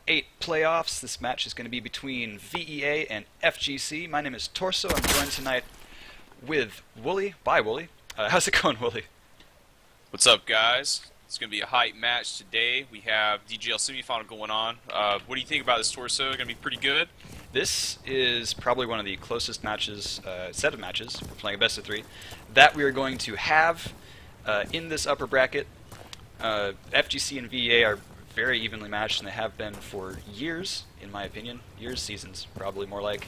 8 playoffs. This match is going to be between VEA and FgC. My name is Torso. I'm joined tonight with Wooly. Bye, Wooly. How's it going, Wooly? What's up, guys? It's going to be a hype match today. We have DGL semifinal going on. What do you think about this, Torso? Going to be pretty good? This is probably one of the closest matches, set of matches, we're playing a best of 3, that we are going to have in this upper bracket. FgC and VEA are very evenly matched, and they have been for years, in my opinion. Years, seasons, probably more like.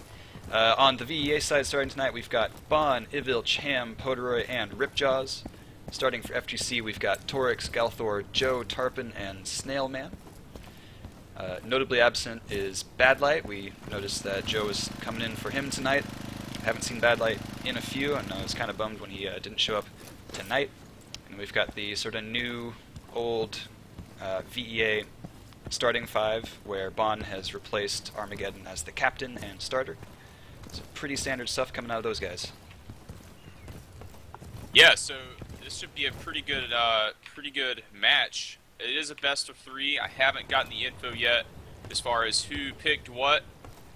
On the VEA side, starting tonight, we've got Bon, Ivilch, Ham, Poderoy, and Ripjaws. Starting for FgC, we've got Torix, Galthor, Joe, Tarpon, and Snailman. Notably absent is Badlight. We noticed that Joe was coming in for him tonight. Haven't seen Badlight in a few, and I was kind of bummed when he didn't show up tonight. And we've got the sort of new, old VEA starting 5, where Bon has replaced Armageddon as the captain and starter. So pretty standard stuff coming out of those guys. Yeah, so this should be a pretty good match. It is a best of 3. I haven't gotten the info yet as far as who picked what.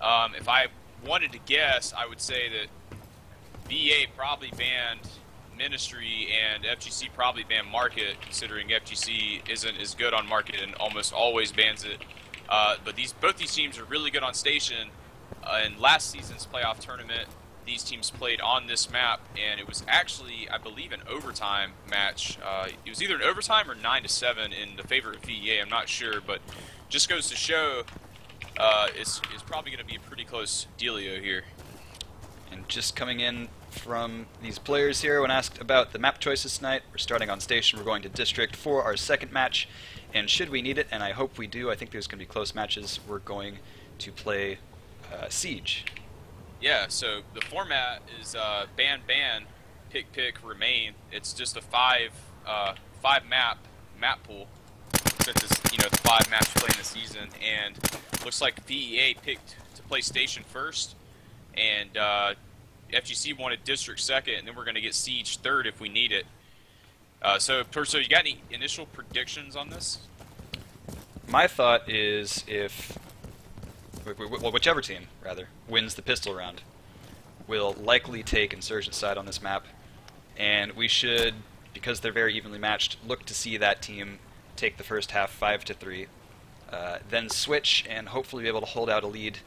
If I wanted to guess, I would say that VEA probably banned Ministry and FgC probably banned Market, considering FgC isn't as good on Market and almost always bans it. But both these teams are really good on Station. In last season's playoff tournament, these teams played on this map, and it was actually, I believe, an overtime match. It was either an overtime or 9-7 in the favor of VEA. I'm not sure, but just goes to show it's probably going to be a pretty close dealio here. And just coming in from these players here, when asked about the map choices tonight, we're starting on Station. We're going to District for our second match, and should we need it, and I hope we do, I think there's going to be close matches, we're going to play Siege. Yeah, so the format is ban, pick, remain. It's just a five map pool, since it's the 5 maps playing the season, and looks like VEA picked to play Station first, and FgC wanted District second, and then we're going to get Siege third if we need it. So you got any initial predictions on this? My thought is whichever team, rather, wins the pistol round will likely take Insurgent side on this map, and we should, because they're very evenly matched, look to see that team take the first half 5-3, then switch and hopefully be able to hold out a lead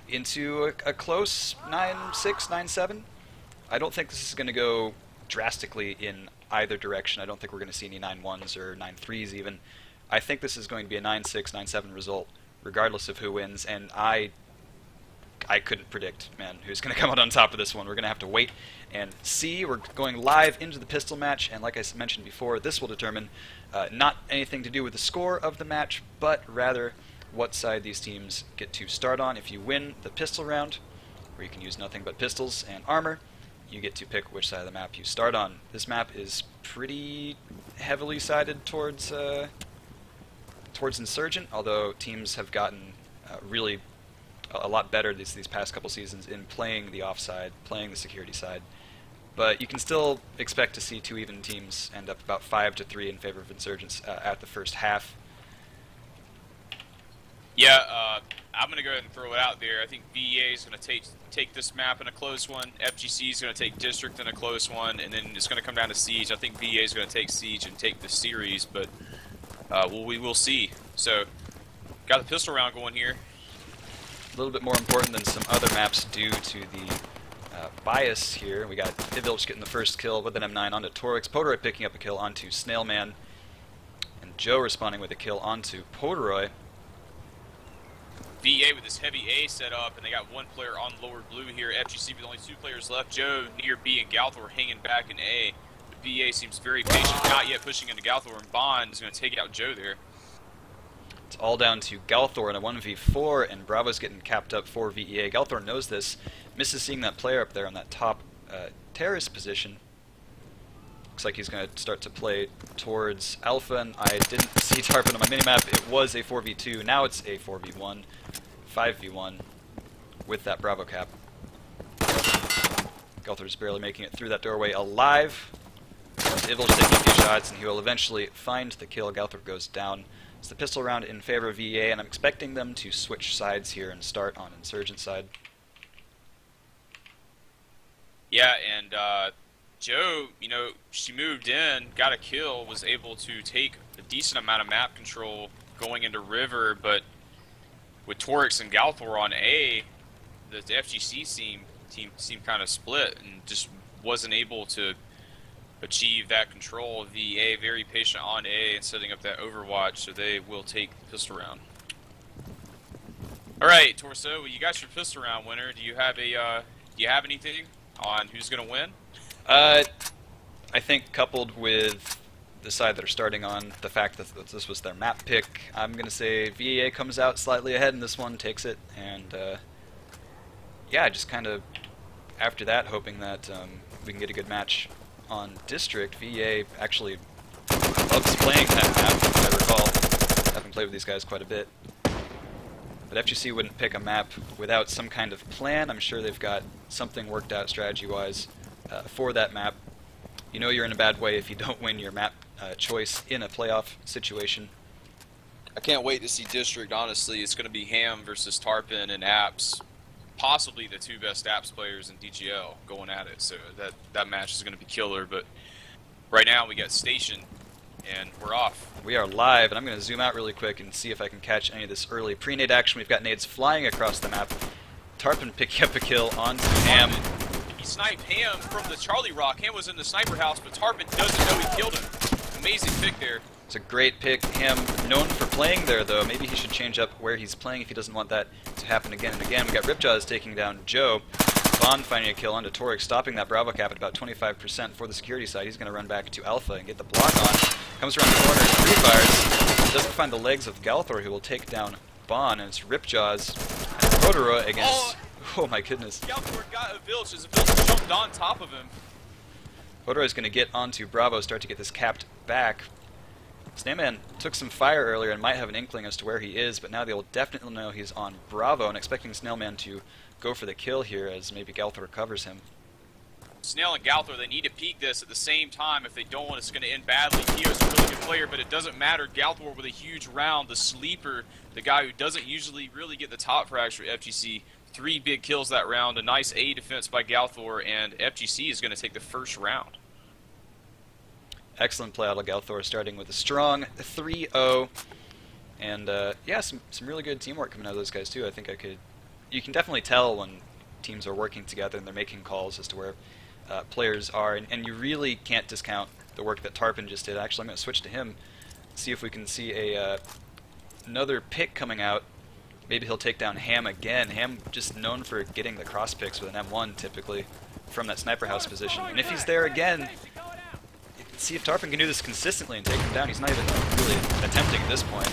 into a close 9-6, 9-7. I don't think this is going to go drastically in either direction. I don't think we're going to see any 9-1s or 9-3s even. I think this is going to be a 9-6, 9-7 result, regardless of who wins, and I couldn't predict, man, who's going to come out on top of this one. We're going to have to wait and see. We're going live into the pistol match, and like I mentioned before, this will determine not anything to do with the score of the match, but rather what side these teams get to start on. If you win the pistol round, where you can use nothing but pistols and armor, you get to pick which side of the map you start on. This map is pretty heavily sided towards Insurgent, although teams have gotten really a lot better these past couple seasons in playing the offside, playing the security side. But you can still expect to see 2 even teams end up about 5-3 in favor of Insurgents at the first half. Yeah, I'm going to go ahead and throw it out there. I think VEA is going to take this map in a close one. FgC is going to take District in a close one, and then it's going to come down to Siege. I think VEA is going to take Siege and take the series, but we will see. So, got the pistol round going here. A little bit more important than some other maps due to the bias here. We got Ivilch getting the first kill with an M9 onto Torix, Poderoy picking up a kill onto Snailman, and Joe responding with a kill onto Poderoy. VEA with this heavy A set up, and they got 1 player on lower blue here. FgC with only 2 players left. Joe near B and Galthor hanging back in A. But VEA seems very patient, not yet pushing into Galthor, and Bond is going to take out Joe there. It's all down to Galthor in a 1v4, and Bravo's getting capped up for VEA. Galthor knows this, misses seeing that player up there on that top terrace position. Looks like he's going to start to play towards Alpha, and I didn't see Tarpon on my minimap. It was a 4v2, now it's a 4v1, 5v1 with that Bravo cap. Galthor's barely making it through that doorway alive. Ivilch taking a few shots, and he will eventually find the kill. Galthor goes down It's the pistol round in favor of VEA, and I'm expecting them to switch sides here and start on Insurgent side. Yeah, and Joe, you know, she moved in, got a kill, was able to take a decent amount of map control going into River, but with Torix and Galthor on A, the FGC team seemed kind of split and just wasn't able to achieve that control. VA very patient on A and setting up that overwatch, so they will take the pistol round. All right, Torso, well, you got your pistol round winner. Do you have anything on who's going to win? I think coupled with the side that are starting on, the fact that this was their map pick, I'm going to say VEA comes out slightly ahead in this one, takes it, and yeah, just kind of after that hoping that we can get a good match on District. VEA actually loves playing that map, if I recall. Haven't played with these guys quite a bit. But FGC wouldn't pick a map without some kind of plan. I'm sure they've got something worked out strategy-wise for that map. You know you're in a bad way if you don't win your map choice in a playoff situation. I can't wait to see District, honestly. It's going to be Ham versus Tarpon and Apps. Possibly the two best Apps players in DGL going at it. So that match is going to be killer. But right now we got Station, and we're off. We are live, and I'm going to zoom out really quick and see if I can catch any of this early pre-nade action. We've got nades flying across the map. Tarpon picking up a kill onto Ham. He sniped Ham from the Charlie Rock. Ham was in the sniper house, but Tarpon doesn't know he killed him. Amazing pick there. It's a great pick. Ham known for playing there, though. Maybe he should change up where he's playing if he doesn't want that to happen again and again. We got Ripjaws taking down Joe. Bond finding a kill onto Torix, stopping that Bravo cap at about 25% for the security side. He's going to run back to Alpha and get the block on. Comes around the corner, free fires. Doesn't find the legs of Galthor, who will take down Bond, and it's Ripjaws and Rotoroa against... Oh my goodness. Galthor got a Vilch as a Vilch jumped on top of him. Rotoroa is going to get onto Bravo, start to get this capped back. Snailman took some fire earlier and might have an inkling as to where he is, but now they will definitely know he's on Bravo, and expecting Snailman to go for the kill here as maybe Galthor covers him. Snail and Galthor, they need to peek this at the same time. If they don't, it's going to end badly. Kio's a really good player, but it doesn't matter. Galthor with a huge round, the sleeper, the guy who doesn't usually really get the top frags for FGC. 3 big kills that round, a nice A defense by Galthor, and FGC is going to take the first round. Excellent play out of Galthor, starting with a strong 3-0. And yeah, some really good teamwork coming out of those guys too. I think you can definitely tell when teams are working together and they're making calls as to where players are, and you really can't discount the work that Tarpon just did. Actually, I'm going to switch to him, see if we can see another pick coming out. Maybe he'll take down Ham again. Ham just known for getting the cross picks with an M1 typically from that sniper house position. And if he's there again, see if Tarpon can do this consistently and take him down. He's not even really attempting at this point.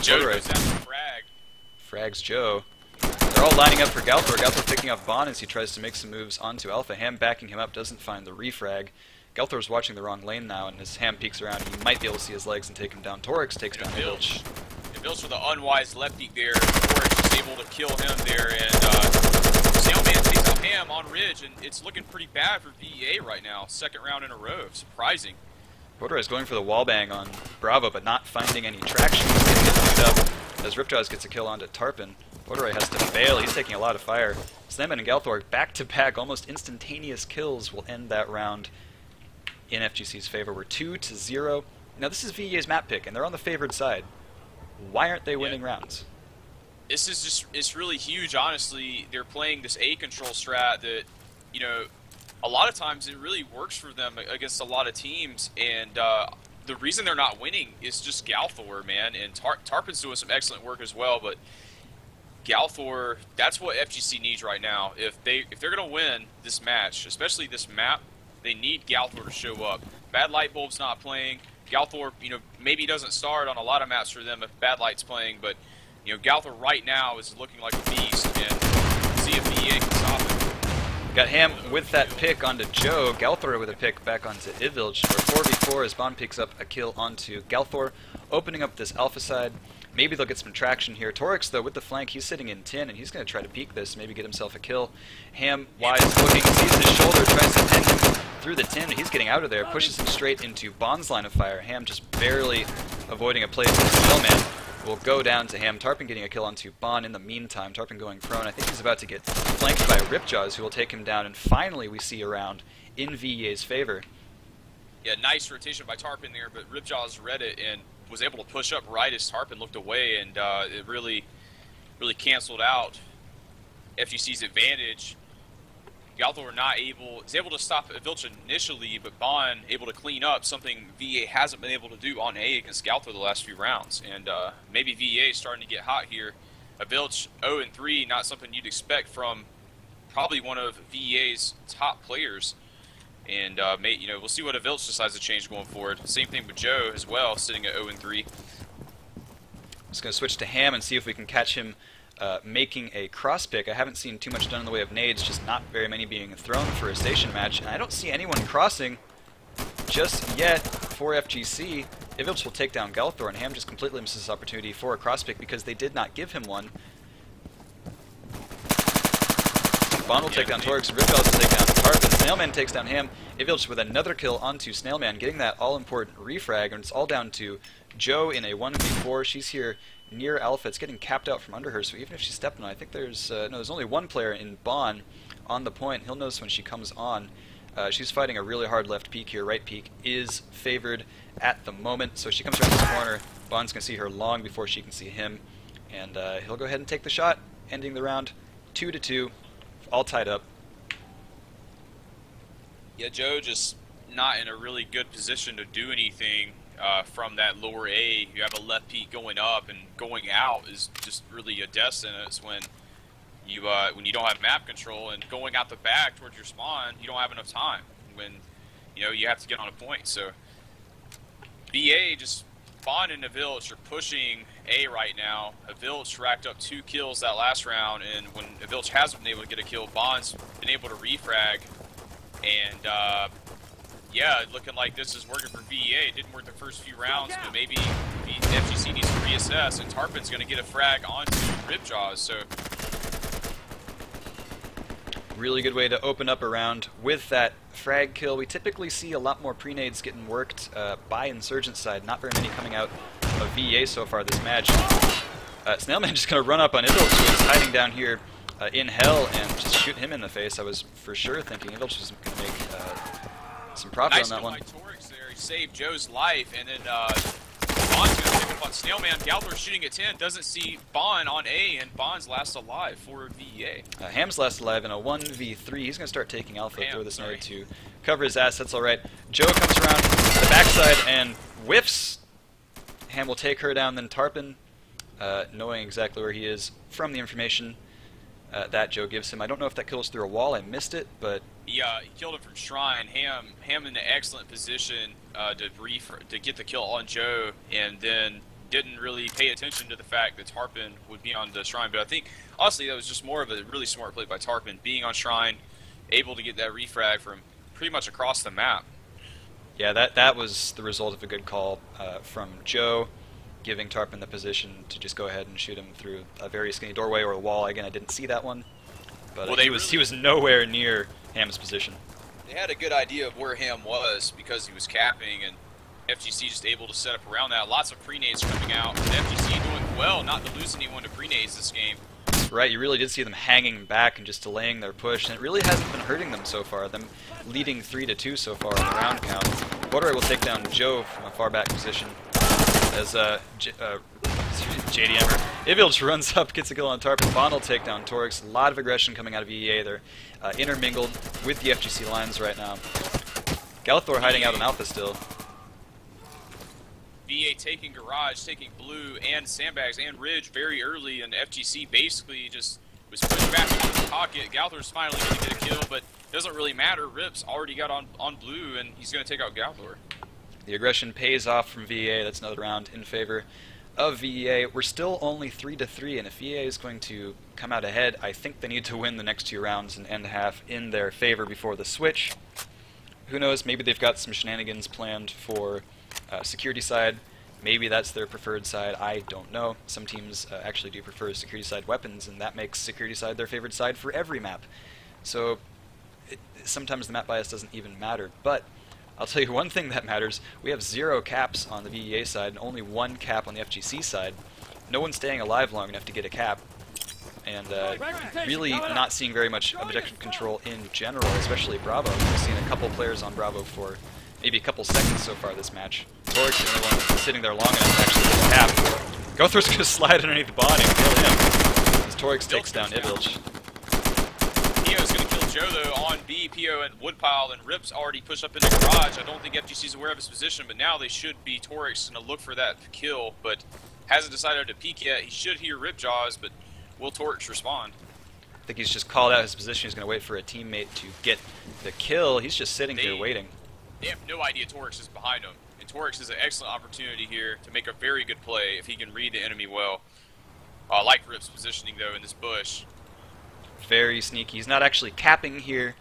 Joe goes down to frag. Frags Joe. They're all lining up for Galthor. Galthor picking up Bond as he tries to make some moves onto Alpha. Ham backing him up, doesn't find the refrag. Galthor's watching the wrong lane now, and as Ham peeks around, he might be able to see his legs and take him down. Torix takes down Vilch. Vilch with an unwise left peek there. Torix is able to kill him there, and Sailman takes out Ham on Ridge, and it's looking pretty bad for VEA right now. Second round in a row. Surprising. Rotoroa is going for the wallbang on Bravo, but not finding any traction. He's getting it picked up as Ripjaws gets a kill onto Tarpon. Rotoroa has to bail. He's taking a lot of fire. Snailman and Galthor back-to-back, almost instantaneous kills will end that round in FGC's favor. We're 2-0. Now this is VEA's map pick, and they're on the favored side. Why aren't they winning rounds? This is just, it's really huge, honestly. They're playing this A control strat that, you know, a lot of times it really works for them against a lot of teams, and the reason they're not winning is just Galthor, man, and Tarpon's doing some excellent work as well, but Galthor, that's what FGC needs right now. If they're going to win this match, especially this map, they need Galthor to show up. Bad Light Bulb's not playing. Galthor, you know, maybe doesn't start on a lot of maps for them if Bad Light's playing, but, you know, Galthor right now is looking like a beast, and see if VEA can stop him. Got Ham with that pick onto Joe. Galthor with a pick back onto Ivilch. For 4v4 as Bond picks up a kill onto Galthor, opening up this alpha side. Maybe they'll get some traction here. Torix, though, with the flank, he's sitting in 10, and he's going to try to peek this, maybe get himself a kill. Ham, wise looking, sees his shoulder, tries to pin him. through the tin. He's getting out of there, pushes him straight into Bond's line of fire. Ham just barely avoiding a play. Snailman will go down to Ham. Tarpon getting a kill onto Bond in the meantime. Tarpon going prone. I think he's about to get flanked by Ripjaws, who will take him down. And finally we see a round in VEA's favor. Yeah, nice rotation by Tarpon there, but Ripjaws read it and was able to push up right as Tarpon looked away, and it really canceled out FGC's advantage. Galthor is able to stop Vilch initially, but Bond able to clean up, something VEA hasn't been able to do on A against Galthor the last few rounds. And maybe VEA is starting to get hot here. Vilch 0-3, not something you'd expect from probably one of VEA's top players. And we'll see what Vilch decides to change going forward. Same thing with Joe as well, sitting at 0-3. Just going to switch to Ham and see if we can catch him making a cross pick. I haven't seen too much done in the way of nades, just not very many being thrown for a station match, and I don't see anyone crossing just yet for FGC. Vilch will take down Galthor, and Ham just completely misses this opportunity for a cross pick because they did not give him one. Bond will take down Torx, Ripjaws will take down Tarpon, Snailman takes down Ham, Vilch with another kill onto Snailman, getting that all-important refrag, and it's all down to Joe in a 1v4. She's here near Alpha. It's getting capped out from under her, so even if she's stepping on, I think there's only one player in Bond on the point. He'll notice when she comes on. She's fighting a really hard left peek here. Right peek is favored at the moment, so she comes around this corner. Bond's going to see her long before she can see him, and he'll go ahead and take the shot, ending the round 2-2, all tied up. Yeah, Joe just not in a really good position to do anything. From that lower A, you have a left peak going up, and going out is just really a death sentence when you don't have map control, and going out the back towards your spawn, you don't have enough time when you have to get on a point. So VA just Bond and Vilch are pushing A right now. Vilch racked up 2 kills that last round, and when Vilch hasn't been able to get a kill, Bond's been able to refrag, and yeah, looking like this is working for VEA. It didn't work the first few rounds, but maybe FGC needs to reassess, and Tarpon's going to get a frag onto Ripjaws. So really good way to open up a round with that frag kill. We typically see a lot more pre-nades getting worked by Insurgent side. Not very many coming out of VEA so far this match. Snailman just going to run up on Vilch, who's hiding down here in hell, and just shoot him in the face. I was for sure thinking Vilch was going to make some profit on that one. Nice Torx there. He saved Joe's life, and then Bond's going to pick up on Snailman. Galthor shooting at 10, doesn't see Bond on A, and Bond's last alive for VEA. Ham's last alive in a 1v3. He's going to start taking Alpha, throw this nade to cover his ass. That's alright. Joe comes around the backside and whiffs. Ham will take her down, then Tarpon, knowing exactly where he is from the information that Joe gives him. I don't know if that kills through a wall. I missed it, but he killed him from Shrine. Ham in an excellent position to get the kill on Joe, and then didn't really pay attention to the fact that Tarpon would be on the Shrine. But I think, honestly, that was just more of a really smart play by Tarpon, being on Shrine, able to get that refrag from pretty much across the map. Yeah, that was the result of a good call from Joe, giving Tarpon the position to just go ahead and shoot him through a very skinny doorway or a wall. Again, I didn't see that one, but well, he was nowhere near Ham's position. They had a good idea of where Ham was because he was capping, and FGC just able to set up around that. Lots of pre-nades coming out, and FGC doing well not to lose anyone to pre-nades this game. That's right, you really did see them hanging back and just delaying their push, and it really hasn't been hurting them so far. Them leading 3-2 so far on the round count. Borderay will take down Joe from a far back position as JDMer. Vilch runs up, gets a kill on Tarpon. Bond will take down Torx. A lot of aggression coming out of VEA. They're intermingled with the FGC lines right now. Galthor hiding out on Alpha still. VEA taking Garage, taking Blue and Sandbags and Ridge very early, and FGC basically just was pushed back into the pocket. Galthor's finally going to get a kill, but it doesn't really matter. Rip's already got on Blue, and he's going to take out Galthor. The aggression pays off from VEA. That's another round in favor of VEA. We're still only 3-3, and if VEA is going to come out ahead, I think they need to win the next 2 rounds and end half in their favor before the switch. Who knows, maybe they've got some shenanigans planned for security side. Maybe that's their preferred side. I don't know. Some teams actually do prefer security side weapons, and that makes security side their favorite side for every map. So sometimes the map bias doesn't even matter. But I'll tell you one thing that matters. We have 0 caps on the VEA side and only 1 cap on the FgC side. No one's staying alive long enough to get a cap. And really not seeing very much objective control in general, especially Bravo. We've seen a couple players on Bravo for maybe a couple seconds so far this match. Toric's the only one sitting there long enough to actually get a cap. Gothor's going to slide underneath the body and kill him as Torix takes down Ibilch. Pio's going to kill Joe, though, on B. Pio and Woodpile, and Rip's already pushed up in the garage. I don't think FGC's aware of his position, but now they should be. Torix going to look for that kill, but hasn't decided to peek yet. He should hear Ripjaws, but will Torix respond? I think he's just called out his position. He's going to wait for a teammate to get the kill. He's just sitting here waiting. They have no idea Torix is behind him, and Torix has an excellent opportunity here to make a very good play if he can read the enemy well. I like Rip's positioning, though, in this bush. Very sneaky. He's not actually capping here,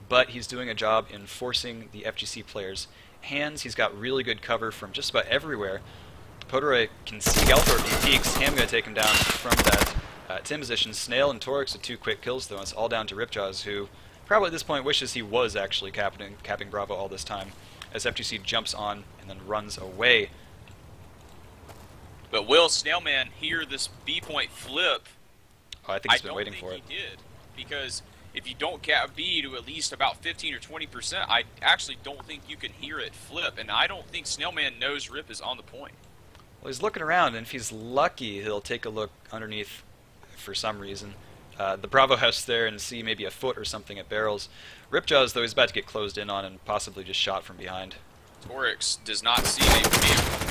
but he's doing a job in forcing the FGC players' hands. He's got really good cover from just about everywhere. Poderoy can see Galthor if he peeks. Ham going to take him down from that Tim position. Snail and Torix with 2 quick kills, though. It's all down to Ripjaws, who probably at this point wishes he was actually capping Bravo all this time, as FGC jumps on and then runs away. But will Snailman hear this B point flip? Oh, I think he's been waiting for it. I don't think he did, because if you don't cap B to at least about 15 or 20%, I actually don't think you can hear it flip, and I don't think Snailman knows Rip is on the point. Well, he's looking around, and if he's lucky, he'll take a look underneath for some reason. The Bravo house there and see maybe a foot or something at barrels. Ripjaws, though, he's about to get closed in on and possibly just shot from behind. Torix does not see they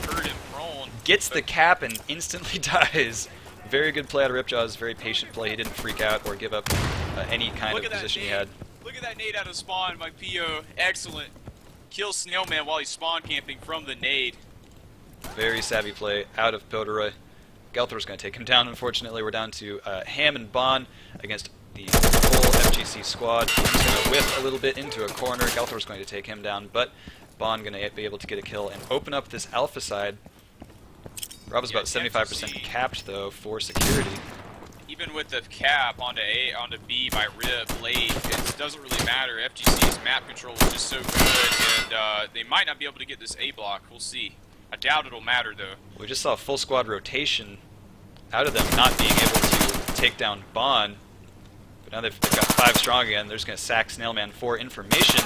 heard him prone. Gets the cap and instantly dies. Very good play out of Ripjaws, very patient play. He didn't freak out or give up any kind of position he had. Look at that nade out of spawn by Pio. Excellent. Kills Snailman while he's spawn camping from the nade. Very savvy play out of Poderoy. Galthor's going to take him down, unfortunately. We're down to Ham and Bon against the full FGC squad. He's going to whip a little bit into a corner. Galthor's going to take him down, but Bon going to be able to get a kill and open up this alpha side. Bravo's about 75% capped, though, for security. Even with the cap onto B by Rip late, it doesn't really matter. FGC's map control is just so good, and they might not be able to get this A block. We'll see. I doubt it'll matter, though. We just saw a full squad rotation out of them not being able to take down Bon. But now they've got 5 strong again. They're just going to sack Snailman for information.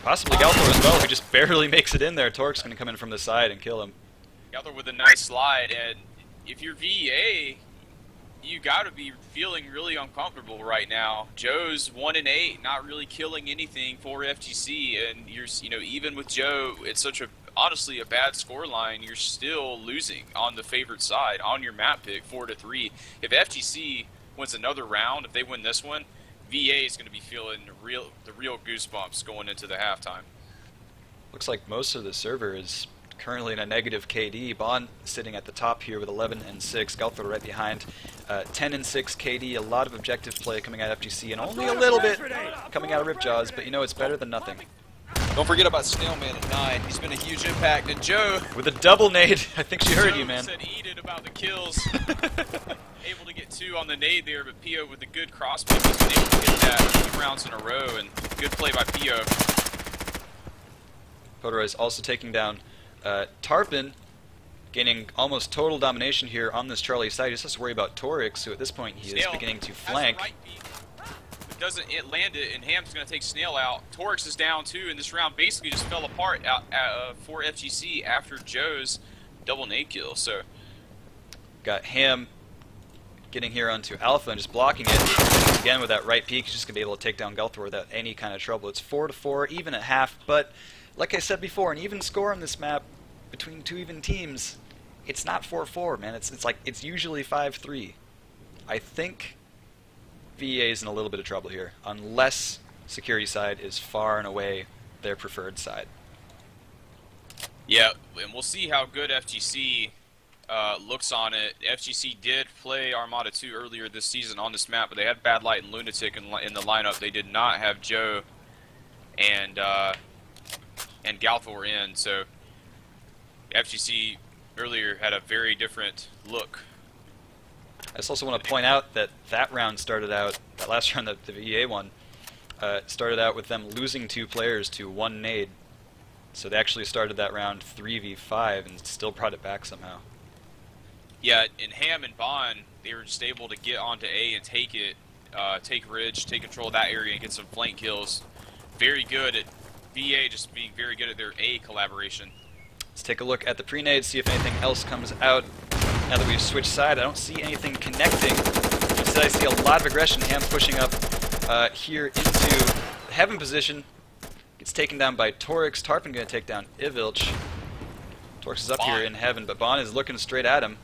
Possibly Galthor as well, who just barely makes it in there. Torik's going to come in from the side and kill him. Galthor with a nice slide, and if you're VEA, you got to be feeling really uncomfortable right now. Joe's 1-8, not really killing anything for FGC, and even with Joe, it's such a honestly a bad score line. You're still losing on the favored side on your map pick 4-3. If FGC wins another round, if they win this one, VA is going to be feeling the real goosebumps going into the halftime. Looks like most of the server is currently in a negative KD. Bon sitting at the top here with 11 and 6. Galthor right behind, 10 and 6 KD. A lot of objective play coming out of FGC, and only a little bit coming out of Ripjaws. But it's better than nothing. Don't forget about Snailman at 9. He's been a huge impact. And Joe, with a double nade, I think she heard you, man. Said eat it about the kills. Able to get 2 on the nade there, but Pio with a good cross pick, he's been able to get that 2 rounds in a row, and good play by Pio. Poderoy's also taking down Tarpon, gaining almost total domination here on this Charlie side. He just has to worry about Torix, who at this point he is beginning to flank. Doesn't it land it, and Ham's going to take Snail out. Torix is down too, and this round basically just fell apart for FGC after Joe's double nade kill. So got Ham getting here onto Alpha and just blocking it. Again with that right peek, he's just going to be able to take down Galthor without any kind of trouble. It's 4-4, even at half, but like I said before, an even score on this map between 2 even teams, it's not 4-4, man. It's usually 5-3. I think VEA is in a little bit of trouble here, unless security side is far and away their preferred side. Yeah, and we'll see how good FGC looks on it. FGC did play Armada 2 earlier this season on this map, but they had Bad Light and Lunatic in the lineup. They did not have Joe and Galthor in, so FGC earlier had a very different look. I just also want to point out that round started out, that last round that the VEA won, started out with them losing 2 players to 1 nade. So they actually started that round 3v5 and still brought it back somehow. Yeah, in Ham and Bond, they were just able to get onto A and take it, take Ridge, take control of that area and get some flank kills. Very good at VEA, just being very good at their A collaboration. Let's take a look at the pre-nade, see if anything else comes out. Now that we've switched side, I don't see anything connecting. Instead, I see a lot of aggression. Ham pushing up here into heaven position. Gets taken down by Torix. Tarpon going to take down Ivilch. Torix is up here in heaven, but Bond is looking straight at him.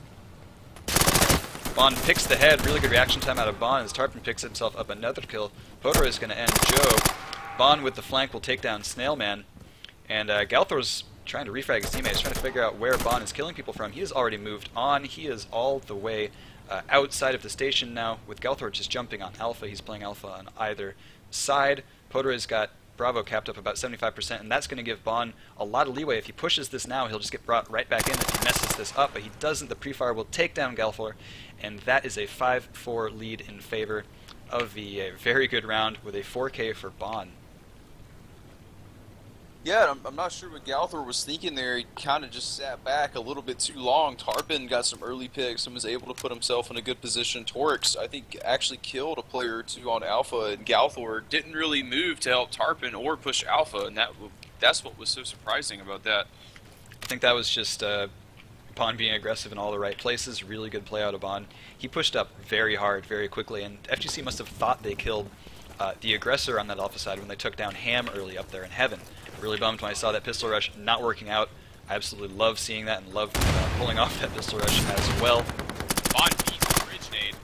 Bond picks the head. Really good reaction time out of Bond as Tarpon picks himself up another kill. Podor is going to end Joe. Bond with the flank will take down Snailman. And Galthor's trying to refrag his teammates, trying to figure out where Bond is killing people from. He has already moved on. He is all the way outside of the station now, with Galthor just jumping on Alpha. He's playing Alpha on either side. Podor has got Bravo capped up about 75%, and that's going to give Bond a lot of leeway. If he pushes this now, he'll just get brought right back in if he messes this up, but he doesn't. The pre-fire will take down Galthor, and that is a 5-4 lead in favor of VEA. Very good round with a 4K for Bond. Yeah, I'm not sure what Galthor was thinking there. He kind of just sat back a little bit too long. Tarpon got some early picks and was able to put himself in a good position. Torix, I think, actually killed a player or 2 on Alpha, and Galthor Didn't really move to help Tarpon or push Alpha, and that's what was so surprising about that. I think that was just Bond being aggressive in all the right places. Really good play out of Bond. He pushed up very hard, very quickly, and FgC must have thought they killed the aggressor on that Alpha side when they took down Ham early up there in heaven. Really bummed when I saw that pistol rush not working out. I absolutely love seeing that and love pulling off that pistol rush as well. Bond beats Ridge nade.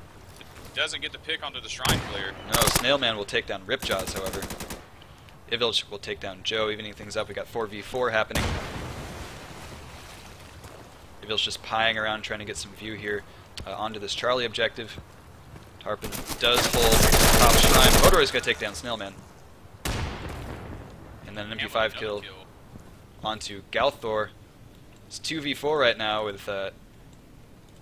Doesn't get the pick onto the Shrine player. No, Snailman will take down Ripjaws, however. Ivilch will take down Joe, evening things up. We got 4v4 happening. Ivilch just pieing around trying to get some view here onto this Charlie objective. Tarpon does hold top Shrine. Podor is going to take down Snailman. And then an MP5 kill onto Galthor. It's 2v4 right now with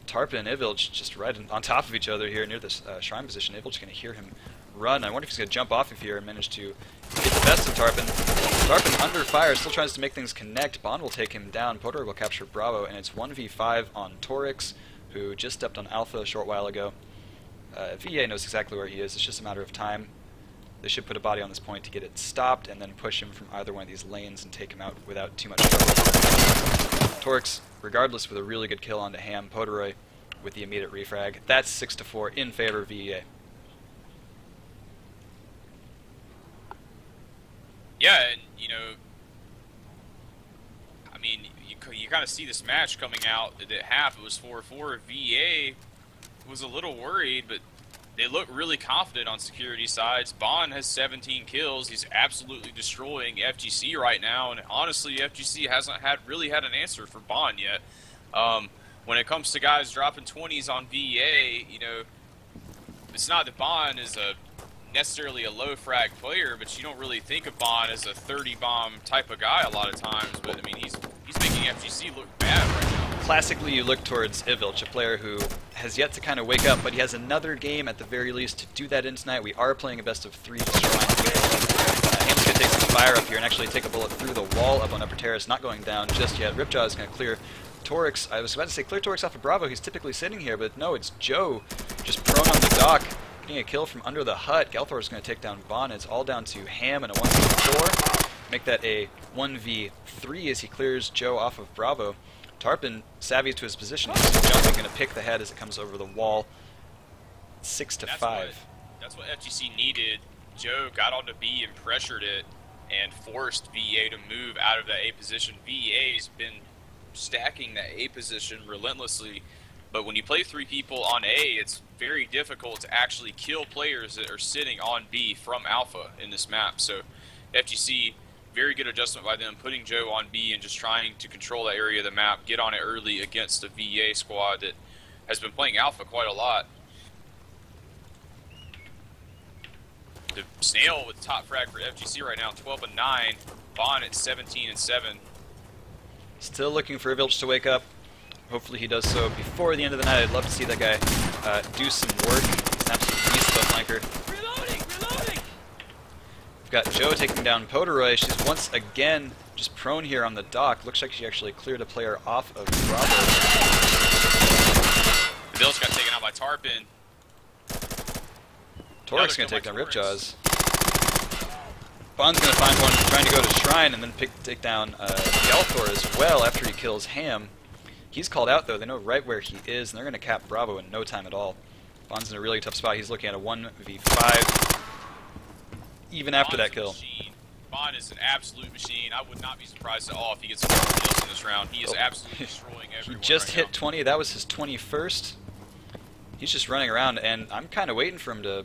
Tarpon and Ivilch just right on top of each other here near this Shrine position. Ivilch going to hear him run. I wonder if he's going to jump off of here and manage to get the best of Tarpon. Tarpon under fire, still tries to make things connect. Bond will take him down. Podor will capture Bravo, and it's 1v5 on Torix, who just stepped on Alpha a short while ago. VEA knows exactly where he is. It's just a matter of time. They should put a body on this point to get it stopped and then push him from either one of these lanes and take him out without too much trouble. Torix, regardless, with a really good kill onto Ham. Podoroy with the immediate refrag. That's 6-4 in favor of VEA. Yeah, and, you know, I mean, you kind of see this match coming out at half. It was 4-4. VEA was a little worried, but they look really confident on security sides. Bond has 17 kills. He's absolutely destroying FgC right now, and honestly, FgC hasn't really had an answer for Bond yet. When it comes to guys dropping 20s on VEA, you know, it's not that Bond is necessarily a low frag player, but you don't really think of Bond as a 30 bomb type of guy a lot of times. But I mean, he's making FgC look bad right now. Classically, you look towards Ivilch, a player who has yet to kind of wake up, but he has another game at the very least to do that in tonight. We are playing a best of 3 Shrine. Ham's going to take some fire up here and actually take a bullet through the wall up on Upper Terrace, not going down just yet. Ripjaw is going to clear Torix. I was about to say clear Torix off of Bravo. He's typically sitting here, but no, it's Joe just prone on the dock, getting a kill from under the hut. Galthor is going to take down Bond. It's all down to Ham and a 1v4. Make that a 1v3 as he clears Joe off of Bravo. Tarpon, savvy to his position, he's jumping, going to pick the head as it comes over the wall. 6-5. That's what FgC needed. Joe got onto B and pressured it and forced VEA to move out of that A position. VEA's been stacking that A position relentlessly, but when you play 3 people on A, it's very difficult to actually kill players that are sitting on B from Alpha in this map. So FgC, very good adjustment by them, putting Joe on B and just trying to control that area of the map, get on it early against the VEA squad that has been playing Alpha quite a lot. The Snail with top frag for FgC right now, 12-9. Bond at 17-7. Still looking for Ivilch to wake up. Hopefully he does so before the end of the night. I'd love to see that guy do some work. He's an absolute beast of a flanker. Reloading! We've got Joe taking down Poderoy. She's once again just prone here on the dock. Looks like she actually cleared a player off of Bravo. Bill's got taken out by Tarpon. Torik's going to take down Ripjaws. Bond's going to find one trying to go to Shrine and then take down Galthor as well after he kills Ham. He's called out though. They know right where he is, and they're going to cap Bravo in no time at all. Bond's in a really tough spot. He's looking at a 1v5 even after that kill. Bond is an absolute machine. I would not be surprised at all if he gets some more kills in this round. He is absolutely destroying everyone. He just right hit now. 20. That was his 21st. He's just running around, and I'm kind of waiting for him to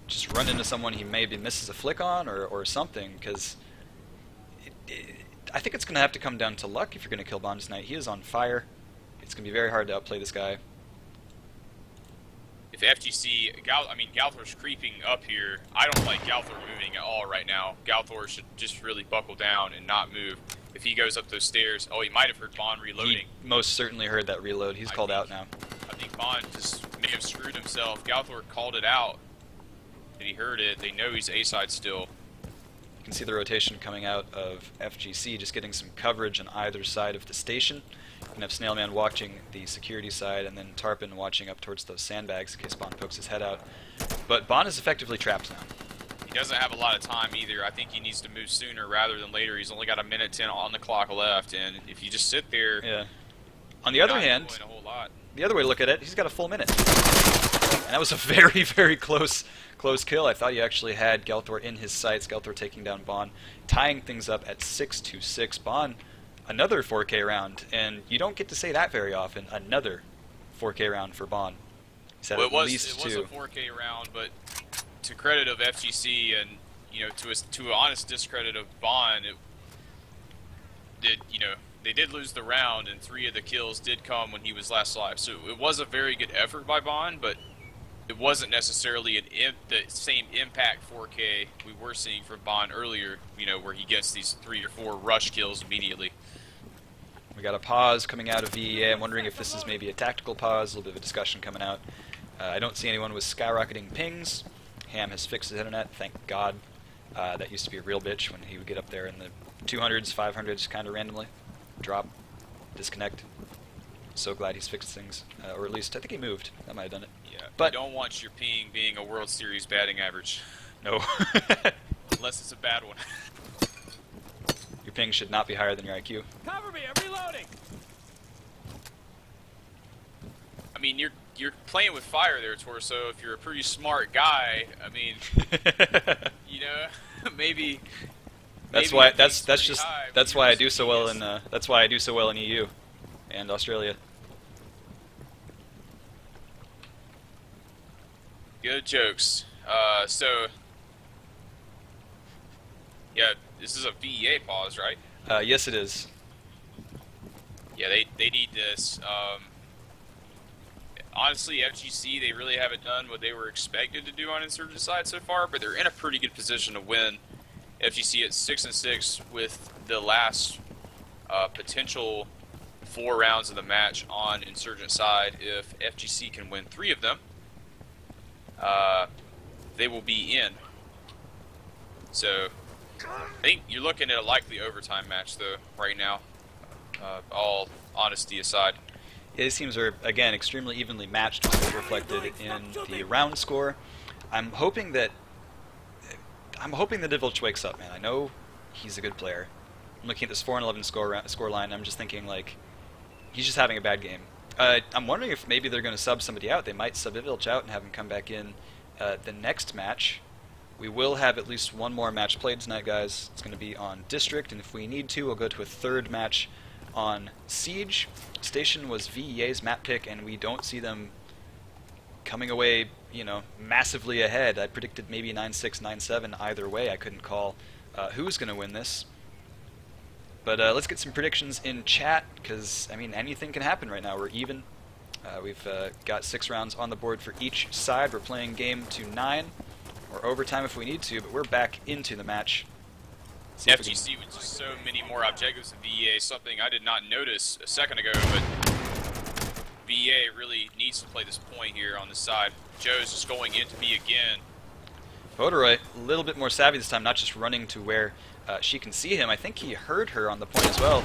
just run into someone he maybe misses a flick on or something, because I think it's going to have to come down to luck if you're going to kill Bond tonight. He is on fire. It's going to be very hard to outplay this guy. If FGC, Galthor's creeping up here. I don't like Galthor moving at all right now. Galthor should just really buckle down and not move. If he goes up those stairs, oh, he might have heard Bond reloading. He most certainly heard that reload. He's called out now. I think Bond just may have screwed himself. Galthor called it out, and he heard it. They know he's A-side still. You can see the rotation coming out of FGC, just getting some coverage on either side of the station. You can have Snailman watching the security side, and then Tarpon watching up towards those sandbags in case Bond pokes his head out. But Bond is effectively trapped now. He doesn't have a lot of time either. I think he needs to move sooner rather than later. He's only got a minute 10 on the clock left, and if you just sit there... Yeah. On the other hand, a whole lot. the other way to look at it, he's got a full minute. And that was a very, very close kill. I thought he actually had Galthor in his sights. Galthor taking down Bond, tying things up at 6-6. Bond, another 4K round, and you don't get to say that very often. Another 4K round for Bond. He's had at least 2. It was a 4K round, but to credit of FGC and to an honest discredit of Bond, they did lose the round, and 3 of the kills did come when he was last alive. So it was a very good effort by Bond, but it wasn't necessarily the same impact 4K we were seeing from Bond earlier, where he gets these 3 or 4 rush kills immediately. We got a pause coming out of VEA. I'm wondering if this is maybe a tactical pause, a little bit of a discussion coming out. I don't see anyone with skyrocketing pings. Ham has fixed his internet, thank God. That used to be a real bitch when he would get up there in the 200s, 500s, kind of randomly. Drop, disconnect. So glad he's fixed things. Or at least, I think he moved. That might have done it. Yeah, but you don't want your ping being a World Series batting average. No. Unless it's a bad one. Your ping should not be higher than your IQ. Cover me, I'm reloading! I mean, you're playing with fire there, Torso. If you're a pretty smart guy, I mean, maybe. That's why I do so well in EU and Australia. Good jokes. Yeah, this is a VEA pause, right? Yes, it is. Yeah, they need this. Honestly, FGC, they really haven't done what they were expected to do on Insurgent side so far, but they're in a pretty good position to win. FGC at 6-6 with the last potential 4 rounds of the match on Insurgent side. If FGC can win 3 of them, they will be in. So, I think you're looking at a likely overtime match, though, right now. All honesty aside. Yeah, these teams are, again, extremely evenly matched, which is reflected in the round score. I'm hoping that Divilch wakes up, man. I know he's a good player. I'm looking at this 4-11 score line, and I'm just thinking, like, he's just having a bad game. I'm wondering if maybe they're going to sub somebody out. They might sub Divilch out and have him come back in the next match. We will have at least 1 more match played tonight, guys. It's going to be on District, and if we need to, we'll go to a 3rd match on Siege. Station was VEA's map pick, and we don't see them coming away, massively ahead. I predicted maybe 9-6, 9-7 either way. I couldn't call who's going to win this. But let's get some predictions in chat, because, I mean, anything can happen right now. We're even. We've got 6 rounds on the board for each side. We're playing game to 9, or overtime if we need to, but we're back into the match. FGC with just so many more objectives than VEA, something I did not notice a second ago, but VEA really needs to play this point here on the side. Joe's just going into B again. Poderoy, a little bit more savvy this time, not just running to where she can see him. I think he heard her on the point as well.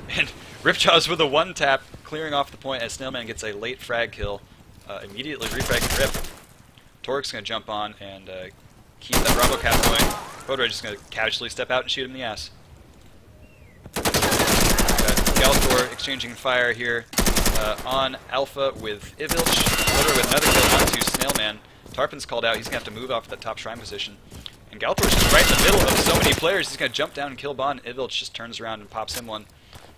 And Ripjaws with a one-tap, clearing off the point as Snailman gets a late frag kill. Immediately refragging Rip. Toric's going to jump on and keep that Bravo cap going. Poderoy just going to casually step out and shoot him in the ass. Galthor exchanging fire here on Alpha with Ivilch. Poderoy with another kill onto Snailman. Tarpon's called out. He's going to have to move off that top shrine position. And Galthor's just right in the middle of so many players. He's going to jump down and kill Bond. Ivilch just turns around and pops him one.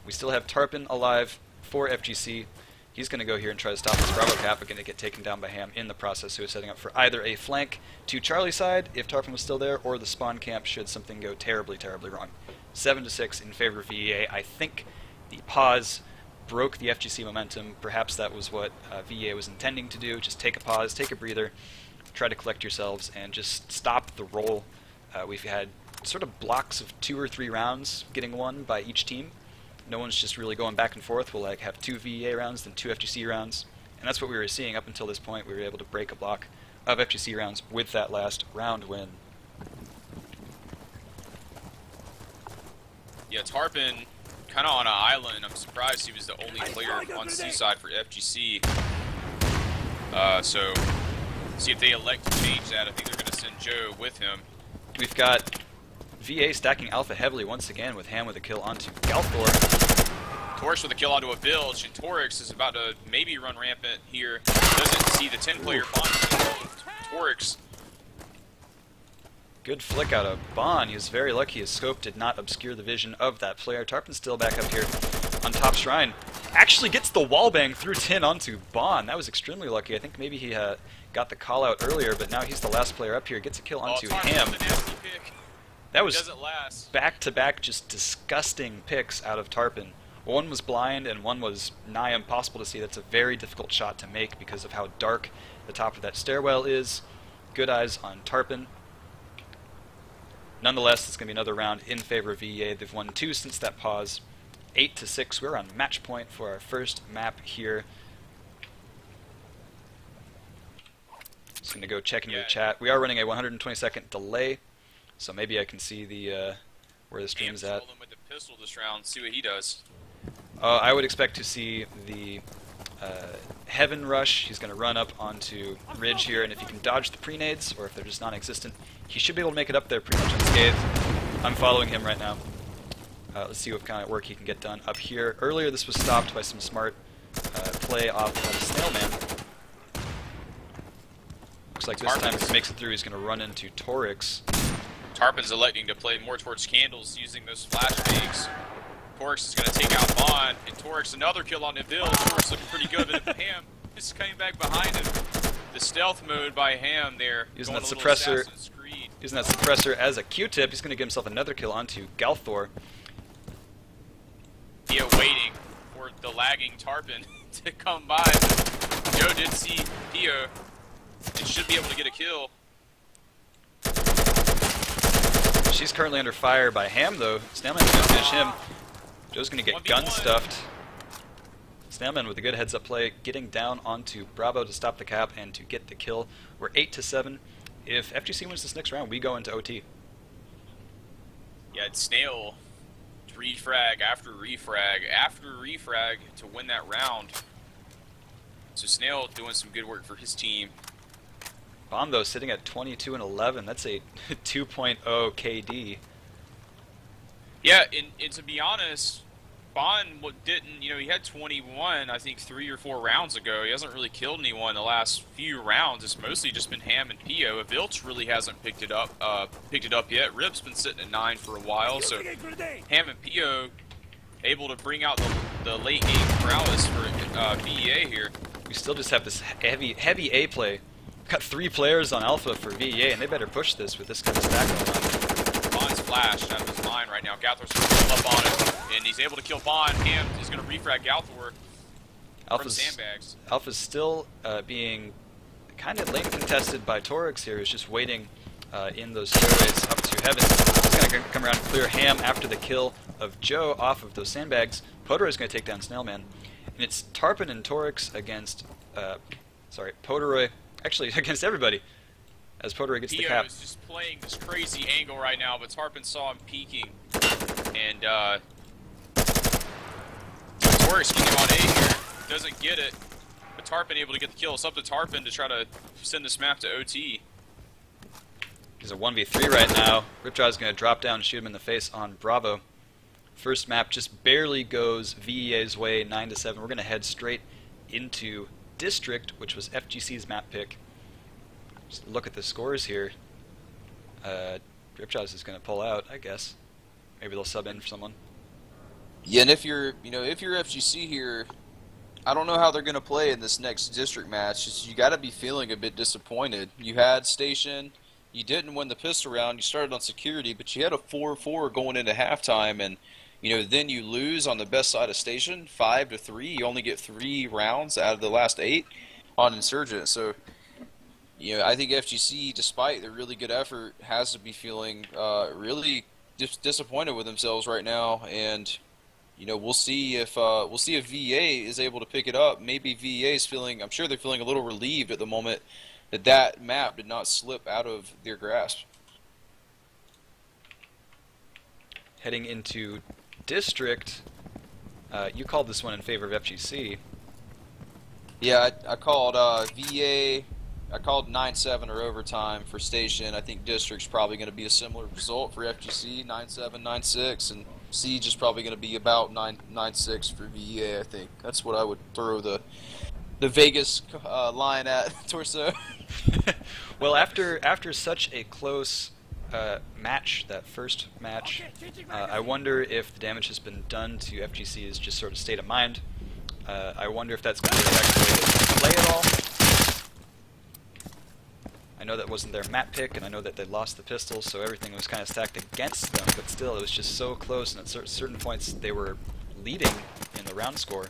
We still have Tarpon alive for FGC. He's going to go here and try to stop this Bravo cap, but going to get taken down by Ham in the process, who is setting up for either a flank to Charlie's side, if Tarpon was still there, or the spawn camp should something go terribly, terribly wrong. 7-6 in favor of VEA. I think the pause broke the FGC momentum. Perhaps that was what VEA was intending to do. Just take a pause, take a breather, try to collect yourselves, and just stop the roll. We've had sort of blocks of 2 or 3 rounds getting won by each team. No one's just really going back and forth. We'll like have 2 VEA rounds, then 2 FGC rounds, and that's what we were seeing up until this point. We were able to break a block of FGC rounds with that last round win. Yeah, Tarpon kind of on an island. I'm surprised he was the only player on Seaside for FGC. So, see if they elect to change that. I think they're going to send Joe with him. We've got VA stacking Alpha heavily once again with Ham with a kill onto Galthor. Torix with a kill onto a Bilge, and Torix is about to maybe run rampant here. Doesn't see the 10-player Bond. Torix. Good flick out of Bond. He was very lucky his scope did not obscure the vision of that player. Tarpon's still back up here on top shrine. Actually gets the wallbang through tin onto Bond. That was extremely lucky. I think maybe he got the call out earlier, but now he's the last player up here. Gets a kill onto Ham. That was back-to-back just disgusting picks out of Tarpon. One was blind and one was nigh impossible to see. That's a very difficult shot to make because of how dark the top of that stairwell is. Good eyes on Tarpon. Nonetheless, it's going to be another round in favor of VEA. They've won 2 since that pause. 8-6. We're on match point for our first map here. Just going to go check into the chat. We are running a 120-second delay, so maybe I can see the where the stream's at. Him with the pistol this round. See what he does. I would expect to see the Heaven Rush. He's going to run up onto Ridge here, and if he can dodge the pre-nades, or if they're just non-existent, he should be able to make it up there pretty much unscathed. I'm following him right now. Let's see what kind of work he can get done up here. Earlier this was stopped by some smart play off of Snailman. Looks like this time if he makes it through, he's going to run into Torix. Tarpon's electing to play more towards Candles using those flashbangs. Torix is going to take out Bond, and Torix another kill on Neville. Torix looking pretty good, but Ham is coming back behind him. The stealth mode by Ham there. Using that suppressor. Using that suppressor as a Q-tip, he's going to get himself another kill onto Galthor. VEA waiting for the lagging Tarpon to come by. Joe did see VEA and should be able to get a kill. She's currently under fire by Ham, though. Snailman's going to finish him. Joe's going to get gun stuffed. Snailman with a good heads-up play, getting down onto Bravo to stop the cap and to get the kill. We're 8-7. If FGC wins this next round, we go into OT. Yeah, it's Snail. Refrag after refrag after refrag to win that round. So Snail doing some good work for his team. Bond, though, sitting at 22-11. That's a 2.0 KD. Yeah, and to be honest, Bond didn't, he had 21, I think, 3 or 4 rounds ago. He hasn't really killed anyone the last few rounds. It's mostly just been Ham and Pio. Vilch really hasn't picked it up yet. Rip's been sitting at 9 for a while, so Ham and Pio able to bring out the late game prowess for VEA here. We still just have this heavy A play. Got 3 players on Alpha for VEA, and they better push this with this kind of stack going on. Bond's flashed out of his line right now. Galthor's up on him, and he's able to kill Bond. Ham is going to refrag Galthor from sandbags. Alpha's still being kind of lane contested by Torix here, who's just waiting in those stairways up to Heaven. He's going to come around and clear Ham after the kill of Joe off of those sandbags. Poderoy is going to take down Snailman. And it's Tarpon and Torix against, Poderoy, actually against everybody. as Pottery gets the Pio cap. is just playing this crazy angle right now, but Tarpon saw him peeking, and Torix getting on A here, doesn't get it, but Tarpon able to get the kill. It's up to Tarpon to try to send this map to OT. He's a 1v3 right now. Ripjaw is going to drop down and shoot him in the face on Bravo. First map just barely goes VEA's way, 9-7. We're going to head straight into District, which was FGC's map pick. Just look at the scores here. Ripjaws is going to pull out, I guess. Maybe they'll sub in for someone. Yeah, and if you're FGC here, I don't know how they're going to play in this next district match. You got to be feeling a bit disappointed. You had Station, you didn't win the pistol round. You started on security, but you had a 4-4 going into halftime, and then you lose on the best side of Station, 5-3. You only get 3 rounds out of the last 8 on Insurgent. So, I think FGC, despite their really good effort, has to be feeling really disappointed with themselves right now, and we'll see if VEA is able to pick it up. Maybe VEA is I'm sure they're feeling a little relieved at the moment that map did not slip out of their grasp. Heading into District, you called this one in favor of FGC. Yeah, I called VEA. I called 9-7 or overtime for Station. I think District's probably going to be a similar result for FGC, 9-7, 9-6, and Siege is probably going to be about 9-6 for VEA. I think that's what I would throw the Vegas line at. Torso. Well, after such a close match, that first match, I wonder if the damage has been done to FGC's just sort of state of mind. I wonder if that's going to affect the way they play at all. I know that wasn't their map pick, and I know that they lost the pistol, so everything was kind of stacked against them, but still, it was just so close, and at certain points they were leading in the round score.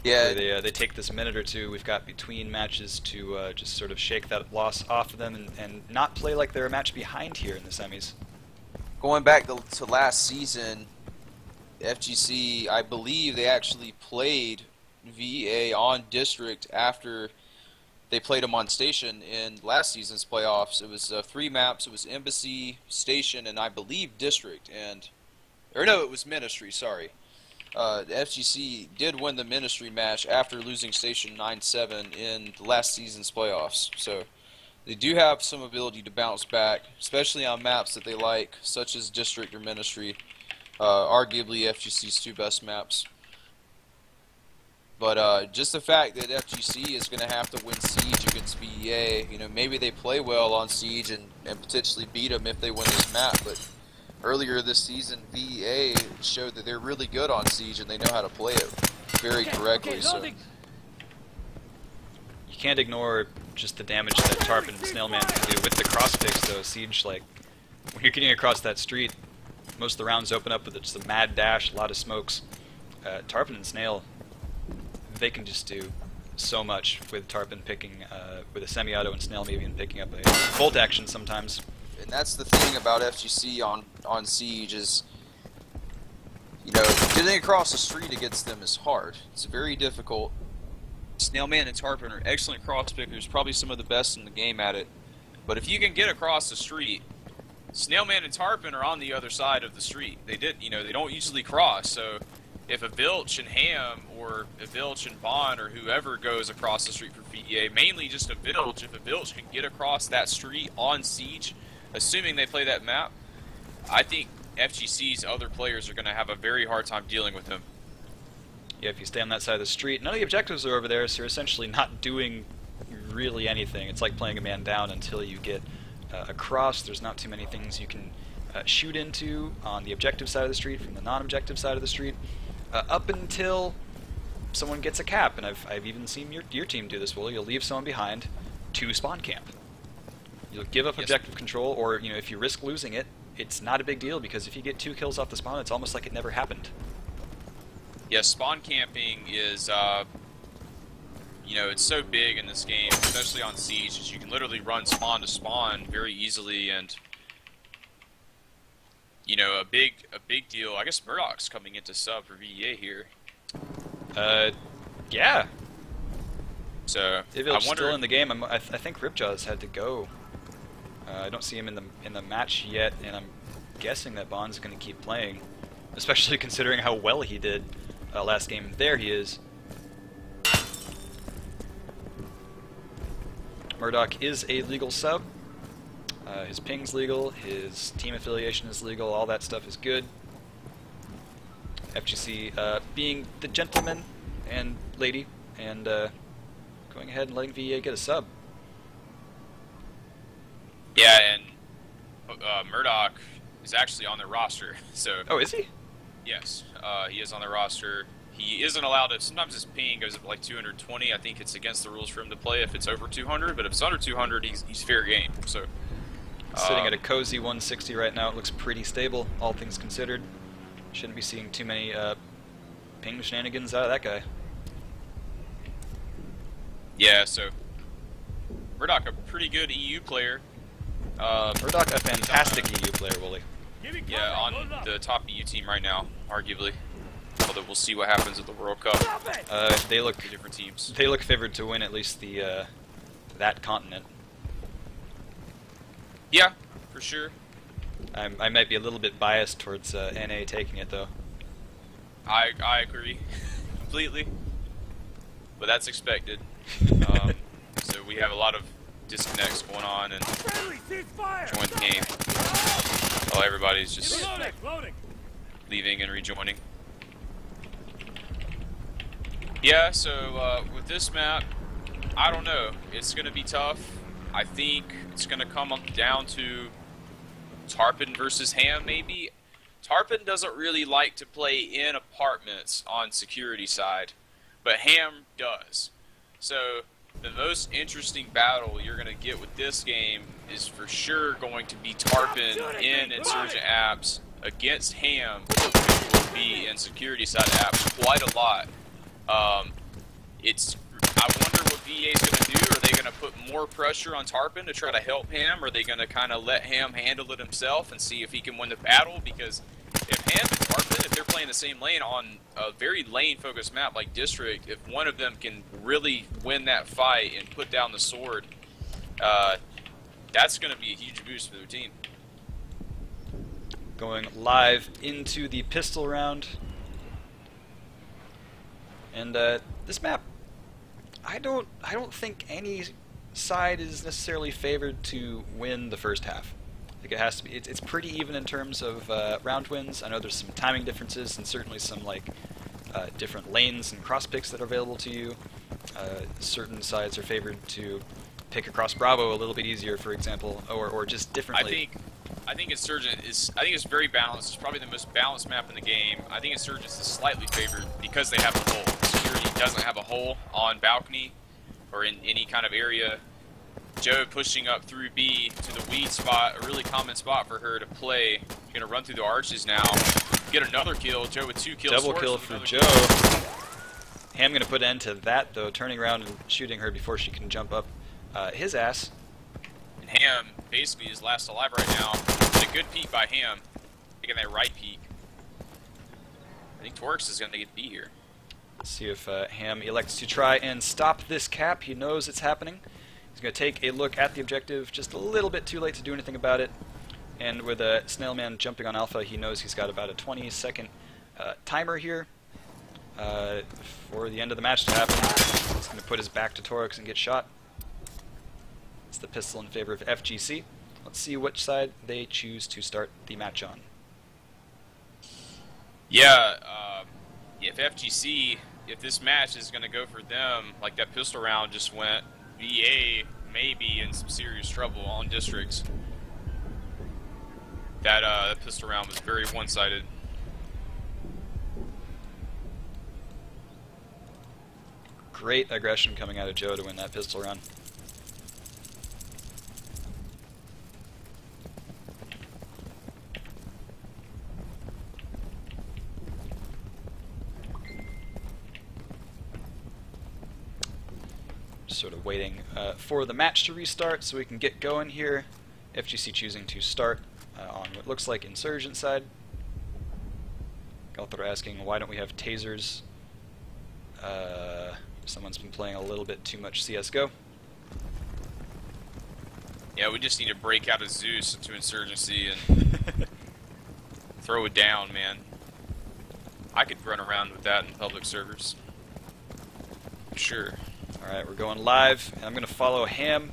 Yeah. They take this minute or two we've got between matches to just sort of shake that loss off of them and not play like they're a match behind here in the semis. Going back to last season, FGC, I believe they actually played VEA on District after they played them on Station in last season's playoffs. It was 3 maps. It was Embassy, Station, and I believe District. Or no, it was Ministry, sorry. FGC did win the Ministry match after losing Station 9-7 in last season's playoffs. So they do have some ability to bounce back, especially on maps that they like, such as District or Ministry. Arguably FGC's 2 best maps. But just the fact that FGC is going to have to win Siege against VEA, maybe they play well on Siege and potentially beat them if they win this map. But earlier this season, VEA showed that they're really good on Siege and they know how to play it very correctly. So you can't ignore just the damage that Tarpon and Snailman can do with the cross picks, though. Siege, like, when you're getting across that street, most of the rounds open up with just a mad dash, a lot of smokes. Tarpon and Snail, they can just do so much with Tarpon picking with a semi-auto and Snail maybe even picking up a bolt action sometimes. And that's the thing about FGC on Siege is, getting across the street against them is hard. It's very difficult. Snailman and Tarpon are excellent cross pickers, probably some of the best in the game at it. But if you can get across the street, Snailman and Tarpon are on the other side of the street. They don't usually cross, so if a Vilch and Ham or a Vilch and Bond or whoever goes across the street for VEA, mainly just a Vilch, if a Vilch can get across that street on Siege, assuming they play that map, I think FGC's other players are going to have a very hard time dealing with him. Yeah, if you stay on that side of the street, none of the objectives are over there, so you're essentially not doing really anything. It's like playing a man down until you get across. There's not too many things you can shoot into on the objective side of the street from the non-objective side of the street. Up until someone gets a cap, and I've even seen your team do this, Will. You'll leave someone behind to spawn camp. You'll give up objective control, or if you risk losing it, it's not a big deal, because if you get 2 kills off the spawn, it's almost like it never happened. Yeah, spawn camping is, it's so big in this game, especially on Siege, is you can literally run spawn to spawn very easily, and a big deal. I guess Murdoch's coming into sub for VEA here. Yeah. So Davil's I wonder. still in the game. I think Ripjaw's had to go. I don't see him in the match yet, and I'm guessing that Bond's going to keep playing, especially considering how well he did last game. There he is. Murdoch is a legal sub. His ping's legal, his team affiliation is legal, all that stuff is good. FGC being the gentleman and lady, and going ahead and letting VEA get a sub. Yeah, and Murdoch is actually on their roster. So. Oh, is he? Yes, he is on the roster. He isn't allowed to. Sometimes his ping goes up like 220. I think it's against the rules for him to play if it's over 200. But if it's under 200, he's fair game. So sitting at a cozy 160 right now. It looks pretty stable, all things considered. Shouldn't be seeing too many ping shenanigans out of that guy. yeah, so Murdoch, a pretty good EU player. Murdoch, a fantastic EU player, Wooly. Yeah, on the top EU team right now, arguably. Although we'll see what happens at the World Cup. They look Different teams. They look favored to win at least the that continent. Yeah, for sure. I might be a little bit biased towards NA taking it though. I agree completely, but that's expected. So we have a lot of disconnects going on and join the game. While everybody's just leaving and rejoining. Yeah, so with this map, I don't know. It's going to be tough. I think it's going to come down to Tarpon versus Ham, maybe. Tarpon doesn't really like to play in apartments on security side, but Ham does. So the most interesting battle you're going to get with this game is for sure going to be Tarpon in Insurgent apps against Ham, who will be in security side apps quite a lot. I wonder what VEA is going to do. Are they going to put more pressure on Tarpon to try to help Ham? Or are they going to kind of let Ham handle it himself and see if he can win the battle? Because if Ham and Tarpon, if they're playing the same lane on a very lane-focused map like District, if one of them can really win that fight and put down the sword, that's going to be a huge boost for their team. Going live into the pistol round. And this map, I don't think any side is necessarily favored to win the first half. I think it has to be. It's pretty even in terms of round wins. I know there's some timing differences and certainly some different lanes and cross picks that are available to you. Certain sides are favored to pick across Bravo a little bit easier, for example, or just differently. I think Insurgent is. I think it's very balanced. It's probably the most balanced map in the game. I think Insurgent is slightly favored because they have a hole. Security doesn't have a hole on balcony or in any kind of area. Joe pushing up through B to the weed spot, a really common spot for her to play. She's gonna run through the arches now, get another kill. Joe with 2 kills. Double kill for Joe. Ham gonna put an end to that though, turning around and shooting her before she can jump up his ass. And Ham basically is last alive right now. It's a good peek by Ham, taking that right peek. I think Torx is gonna get B here. Let's see if Ham elects to try and stop this cap. He knows it's happening. He's going to take a look at the objective, just a little bit too late to do anything about it. And with a Snailman jumping on Alpha, he knows he's got about a 20-second timer here for the end of the match to happen. He's going to put his back to Torx and get shot. It's the pistol in favor of FGC. Let's see which side they choose to start the match on. Yeah, if FGC, if this match is going to go for them, like that pistol round just went, VA may be in some serious trouble on Districts. That pistol round was very one-sided. Great aggression coming out of Joe to win that pistol round. Sort of waiting for the match to restart so we can get going here. FGC choosing to start on what looks like Insurgent side. Galthar asking why don't we have tasers Someone's been playing a little bit too much CSGO. Yeah, we just need to break out of Zeus into Insurgency and throw it down, man. I could run around with that in public servers. Sure. Alright, we're going live, and I'm going to follow Ham.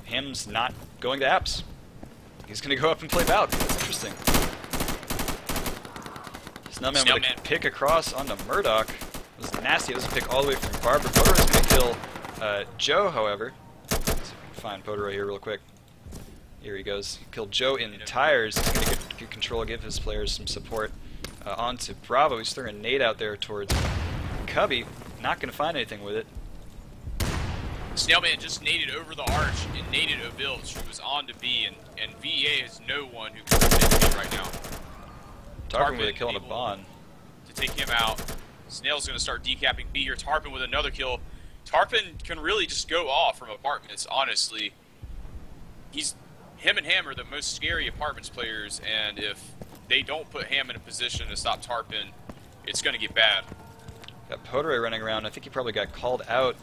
Ham's not going to apps. He's going to go up and play Valk. That's interesting. Snellman with a pick across onto Murdoch. It was nasty. It was a pick all the way from Barber. Poderoy is going to kill Joe, however. Let's see if we can find Poderoy here real quick. Here he goes. He killed Joe in tires. He's going to get good control, give his players some support. Onto Bravo. He's throwing a nade out there towards Cubby. Not going to find anything with it. Snailman just naded over the arch and naded Ovilch, who was on to B, and VEA has no one who can defend B right now. Tarpon with a kill on a Bond. To take him out. Snail's going to start decapping B here. Tarpon with another kill. Tarpon can really just go off from apartments, honestly. Him and Ham are the most scary apartments players, and if they don't put Ham in a position to stop Tarpon, it's going to get bad. Got Poderoy running around. I think he probably got called out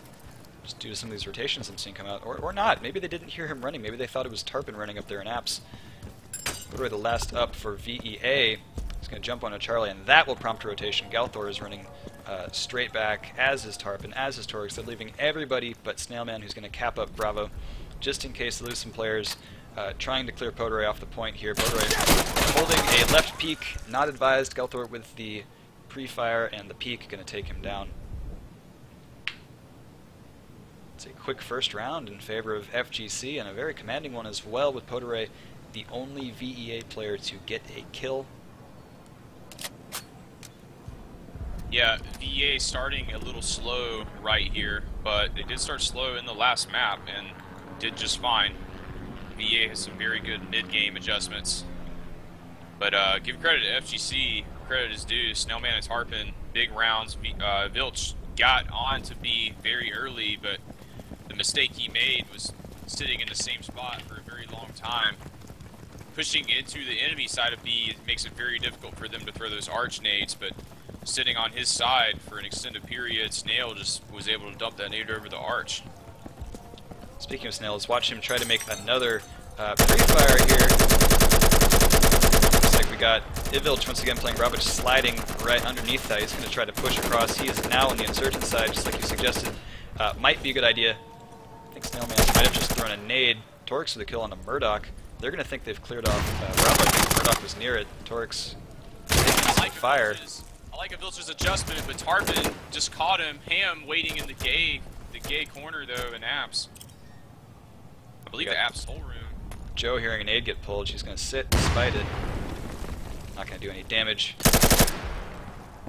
just due to some of these rotations I'm seeing come out. Or not. Maybe they didn't hear him running. Maybe they thought it was Tarpon running up there in apps. Poderoy the last up for VEA. He's going to jump on a Charlie, and that will prompt a rotation. Galthor is running straight back, as is Tarpon, as is Torx. They're leaving everybody but Snailman, who's going to cap up Bravo, just in case they lose some players. Trying to clear Poderoy off the point here. Poderoy holding a left peek, not advised. Galthor with the pre-fire and the peek, going to take him down. It's a quick first round in favor of FgC, and a very commanding one as well, with Poderoy the only VEA player to get a kill. Yeah, VEA starting a little slow right here, but they did start slow in the last map and did just fine. VEA has some very good mid-game adjustments. But give credit to FgC, credit is due. Snailman and Tarpon, big rounds. Vilch got on to B very early, but the mistake he made was sitting in the same spot for a very long time. Pushing into the enemy side of B makes it very difficult for them to throw those arch nades, but sitting on his side for an extended period, Snail just was able to dump that nade over the arch. Speaking of Snail, let's watch him try to make another pre-fire here. Looks like we got Ivilch once again playing Bravo, just sliding right underneath that. He's going to try to push across. He is now on the insurgent side, just like you suggested. Might be a good idea. I think Snailman might have just thrown a nade. Torx with a kill on a Murdoch. They're going to think they've cleared off Bravo. I think Murdoch was near it. Torx taking some fire. I like Avilch's adjustment, but Tarpon just caught him. Ham waiting in the gay corner though in apps. I believe the apps whole room. Joe hearing an aid get pulled. She's going to sit despite it. Not going to do any damage.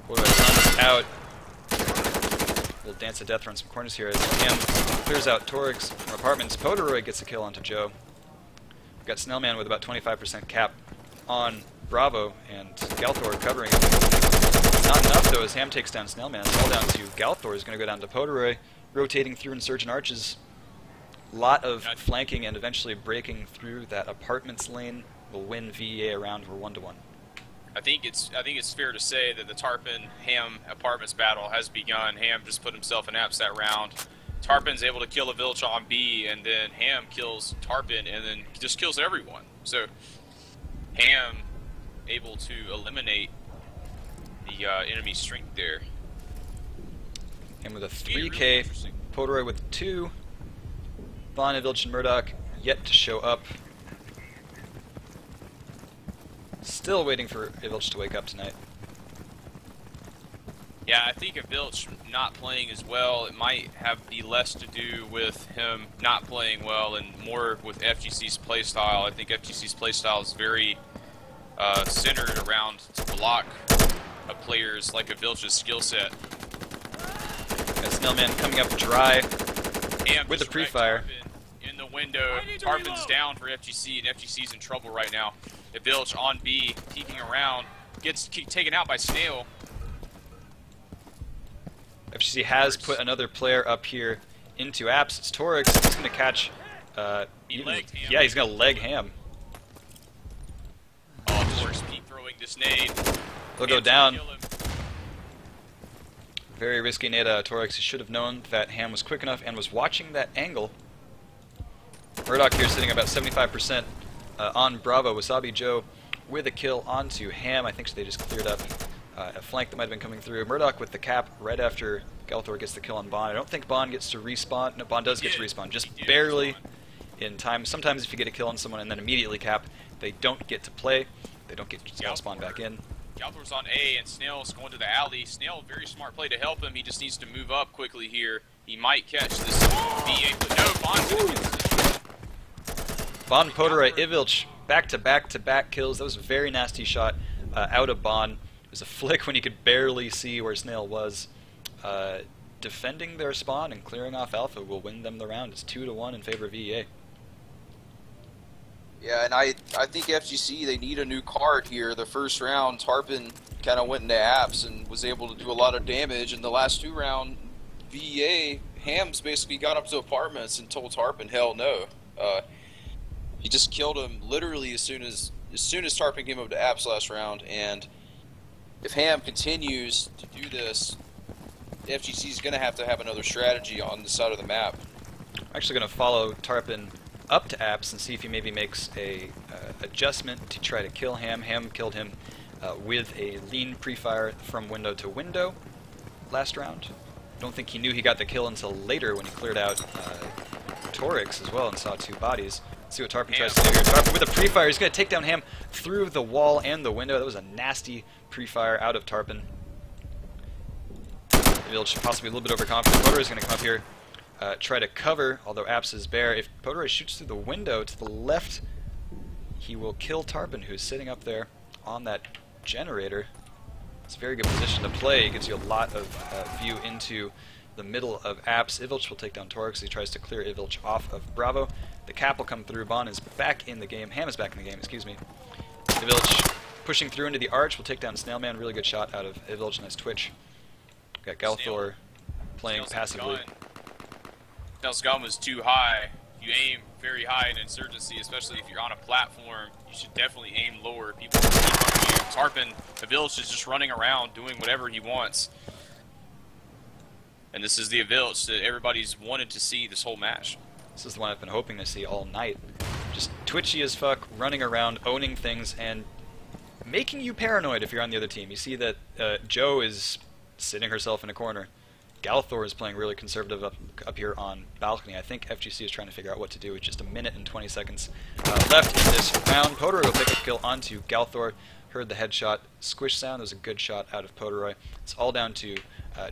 Poderoy out. Little dance of death around some corners here as Ham clears out Torx from apartments. Poderoy gets a kill onto Joe. We've got Snailman with about 25% cap on Bravo, and Galthor covering him. Not enough though as Ham takes down Snailman. It's all down to Galthor. Is going to go down to Poderoy, rotating through insurgent arches. Lot of flanking and eventually breaking through that apartments lane will win VEA a round. We're 1-1. I think it's fair to say that the Tarpon Ham apartments battle has begun. Ham just put himself in apps that round. Tarpon's able to kill a Vilch on B, and then Ham kills Tarpon, and then just kills everyone. So Ham able to eliminate the enemy strength there. And with a 3K, Poderoy with 2. Vaughn, Vilch, and Murdoch yet to show up. Still waiting for Ivilch to wake up tonight. Yeah, I think Ivilch not playing as well, it might be less to do with him not playing well and more with FgC's playstyle. I think FgC's playstyle is very centered around to block players like Ivilch's skill set. Got Snailman coming up dry And with the pre-fire. In the window, Tarpon's down for FgC, and FgC's in trouble right now. Ivilch on B, peeking around, gets taken out by Snail. FgC has put another player up here into apps. It's Torx. He's going to catch. Yeah, he's going to leg Ham. Oh, Torx peek throwing this nade. He'll go down. Very risky nade Torix. He should have known that Ham was quick enough and was watching that angle. Murdoch here sitting about 75% on Bravo. Wasabi Joe with a kill onto Ham. I think they just cleared up a flank that might have been coming through. Murdoch with the cap right after Galthor gets the kill on Bond. I don't think Bond gets to respawn. No, Bond does get to respawn, just barely in time. Sometimes if you get a kill on someone and then immediately cap, they don't get to play. They don't get to spawn back in. Galthor's on A, and Snail's going to the alley. Snail, very smart play to help him. He just needs to move up quickly here. He might catch this VEA, but no, Bond's going to get this. Bond, Poderoy, Ivilch, back-to-back-to-back kills. That was a very nasty shot out of Bond. It was a flick when he could barely see where Snail was. Defending their spawn and clearing off Alpha will win them the round. It's 2-1 in favor of VEA. Yeah, and I think FGC, they need a new card here. The first round, Tarpon kind of went into apps and was able to do a lot of damage. In the last 2 rounds, VEA, Hams basically got up to apartments and told Tarpon, hell no. He just killed him literally as soon as Tarpon came up to apps last round. And if Ham continues to do this, FGC is going to have another strategy on the side of the map. I'm actually going to follow Tarpon up to apps and see if he maybe makes a adjustment to try to kill Ham. Ham killed him with a lean pre-fire from window to window last round. Don't think he knew he got the kill until later when he cleared out Torix as well and saw 2 bodies. Let's see what Tarpon tries to do here. Tarpon with a pre-fire. He's going to take down Ham through the wall and the window. That was a nasty pre-fire out of Tarpon. Village possibly a little bit overconfident. Poderoy is going to come up here, try to cover, although Apps is bare. If Poderoy shoots through the window to the left, he will kill Tarpon, who's sitting up there on that generator. It's a very good position to play. It gives you a lot of view into the middle of Apps. Ivilch will take down Torix. He tries to clear Ivilch off of Bravo. The cap will come through. Bond is back in the game. Ham is back in the game, excuse me. Ivilch pushing through into the arch will take down Snailman. Really good shot out of Ivilch. Nice twitch. Got Galthor playing passively. Snail's gun was too high. If you aim very high in Insurgency, especially if you're on a platform, you should definitely aim lower. People will keep up with you. Tarpon, the village is just running around doing whatever he wants. And this is the village that everybody's wanted to see this whole match. This is the one I've been hoping to see all night. Just twitchy as fuck, running around, owning things, and making you paranoid if you're on the other team. You see that Joe is sitting herself in a corner. Galthor is playing really conservative up here on balcony. I think FGC is trying to figure out what to do with just 1 minute and 20 seconds left in this round. Poderoy will pick up kill onto Galthor. Heard the headshot squish sound. It was a good shot out of Poderoy. It's all down to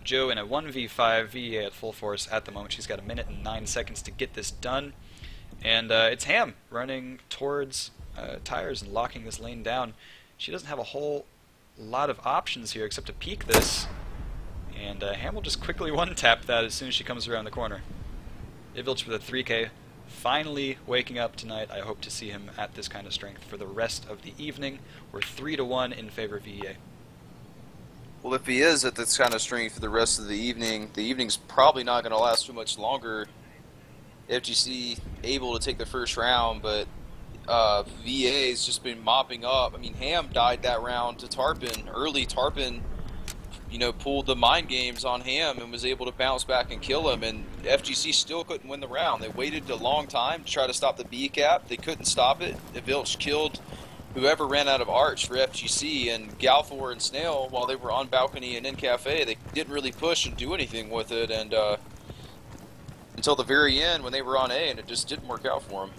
Joe in a 1v5, VEA at full force at the moment. She's got 1 minute and 9 seconds to get this done. And it's Ham running towards tires and locking this lane down. She doesn't have a whole lot of options here except to peek this. And Ham will just quickly one-tap that as soon as she comes around the corner. Ivilch with a 3K, finally waking up tonight. I hope to see him at this kind of strength for the rest of the evening. We're 3-1 in favor of VEA. Well, if he is at this kind of strength for the rest of the evening's probably not going to last too much longer. FGC able to take the first round, but VA's just been mopping up. I mean, Ham died that round to Tarpon. Early Tarpon, you know, pulled the mind games on Ham and was able to bounce back and kill him, and FGC still couldn't win the round. They waited a long time to try to stop the B cap. They couldn't stop it. Ivilch killed whoever ran out of arch for FGC, and Galthor and Snail, while they were on balcony and in cafe, they didn't really push and do anything with it, and until the very end when they were on A, and it just didn't work out for them.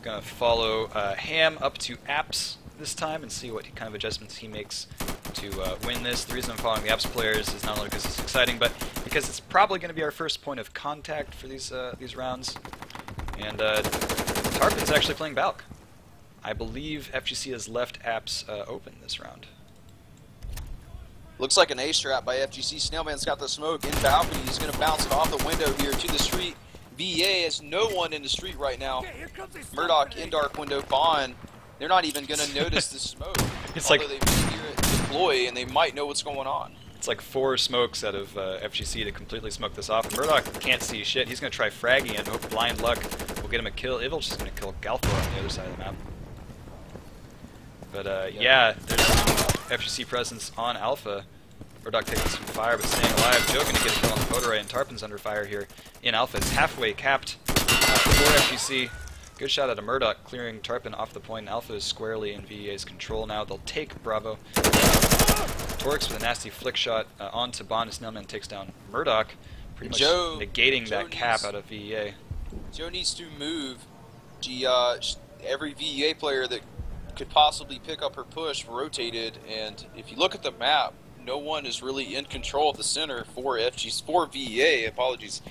Gonna follow Ham up to Apps this time and see what kind of adjustments he makes to win this. The reason I'm following the Apps players is not only because it's exciting, but because it's probably going to be our first point of contact for these rounds. And Tarpon's actually playing Balk. I believe FGC has left Apps open this round. Looks like an ace trap by FGC. Snailman's got the smoke in balcony. He's going to bounce it off the window here to the street. VEA has no one in the street right now. Murdoch in dark window. Bond. They're not even going to notice the smoke. It's although like they may hear it deploy and they might know what's going on. It's like 4 smokes out of FGC to completely smoke this off. And Murdoch can't see shit. He's going to try fragging it and hope blind luck will get him a kill. Ivilch is going to kill Galthor on the other side of the map. But yeah, there's FGC presence on Alpha. Murdoch taking some fire, but staying alive. Joe going to get a kill on the Poderay, and Tarpon's under fire here in Alpha. It's halfway capped for FgC. Good shot out of Murdoch, clearing Tarpon off the point. Alpha is squarely in VEA's control now. They'll take Bravo. Torx with a nasty flick shot onto Bond. Snailman takes down Murdoch, pretty much negating that cap out of VEA. Joe needs to move. Every VEA player that could possibly pick up her push rotated, and if you look at the map, no one is really in control of the center for VEA. Apologies.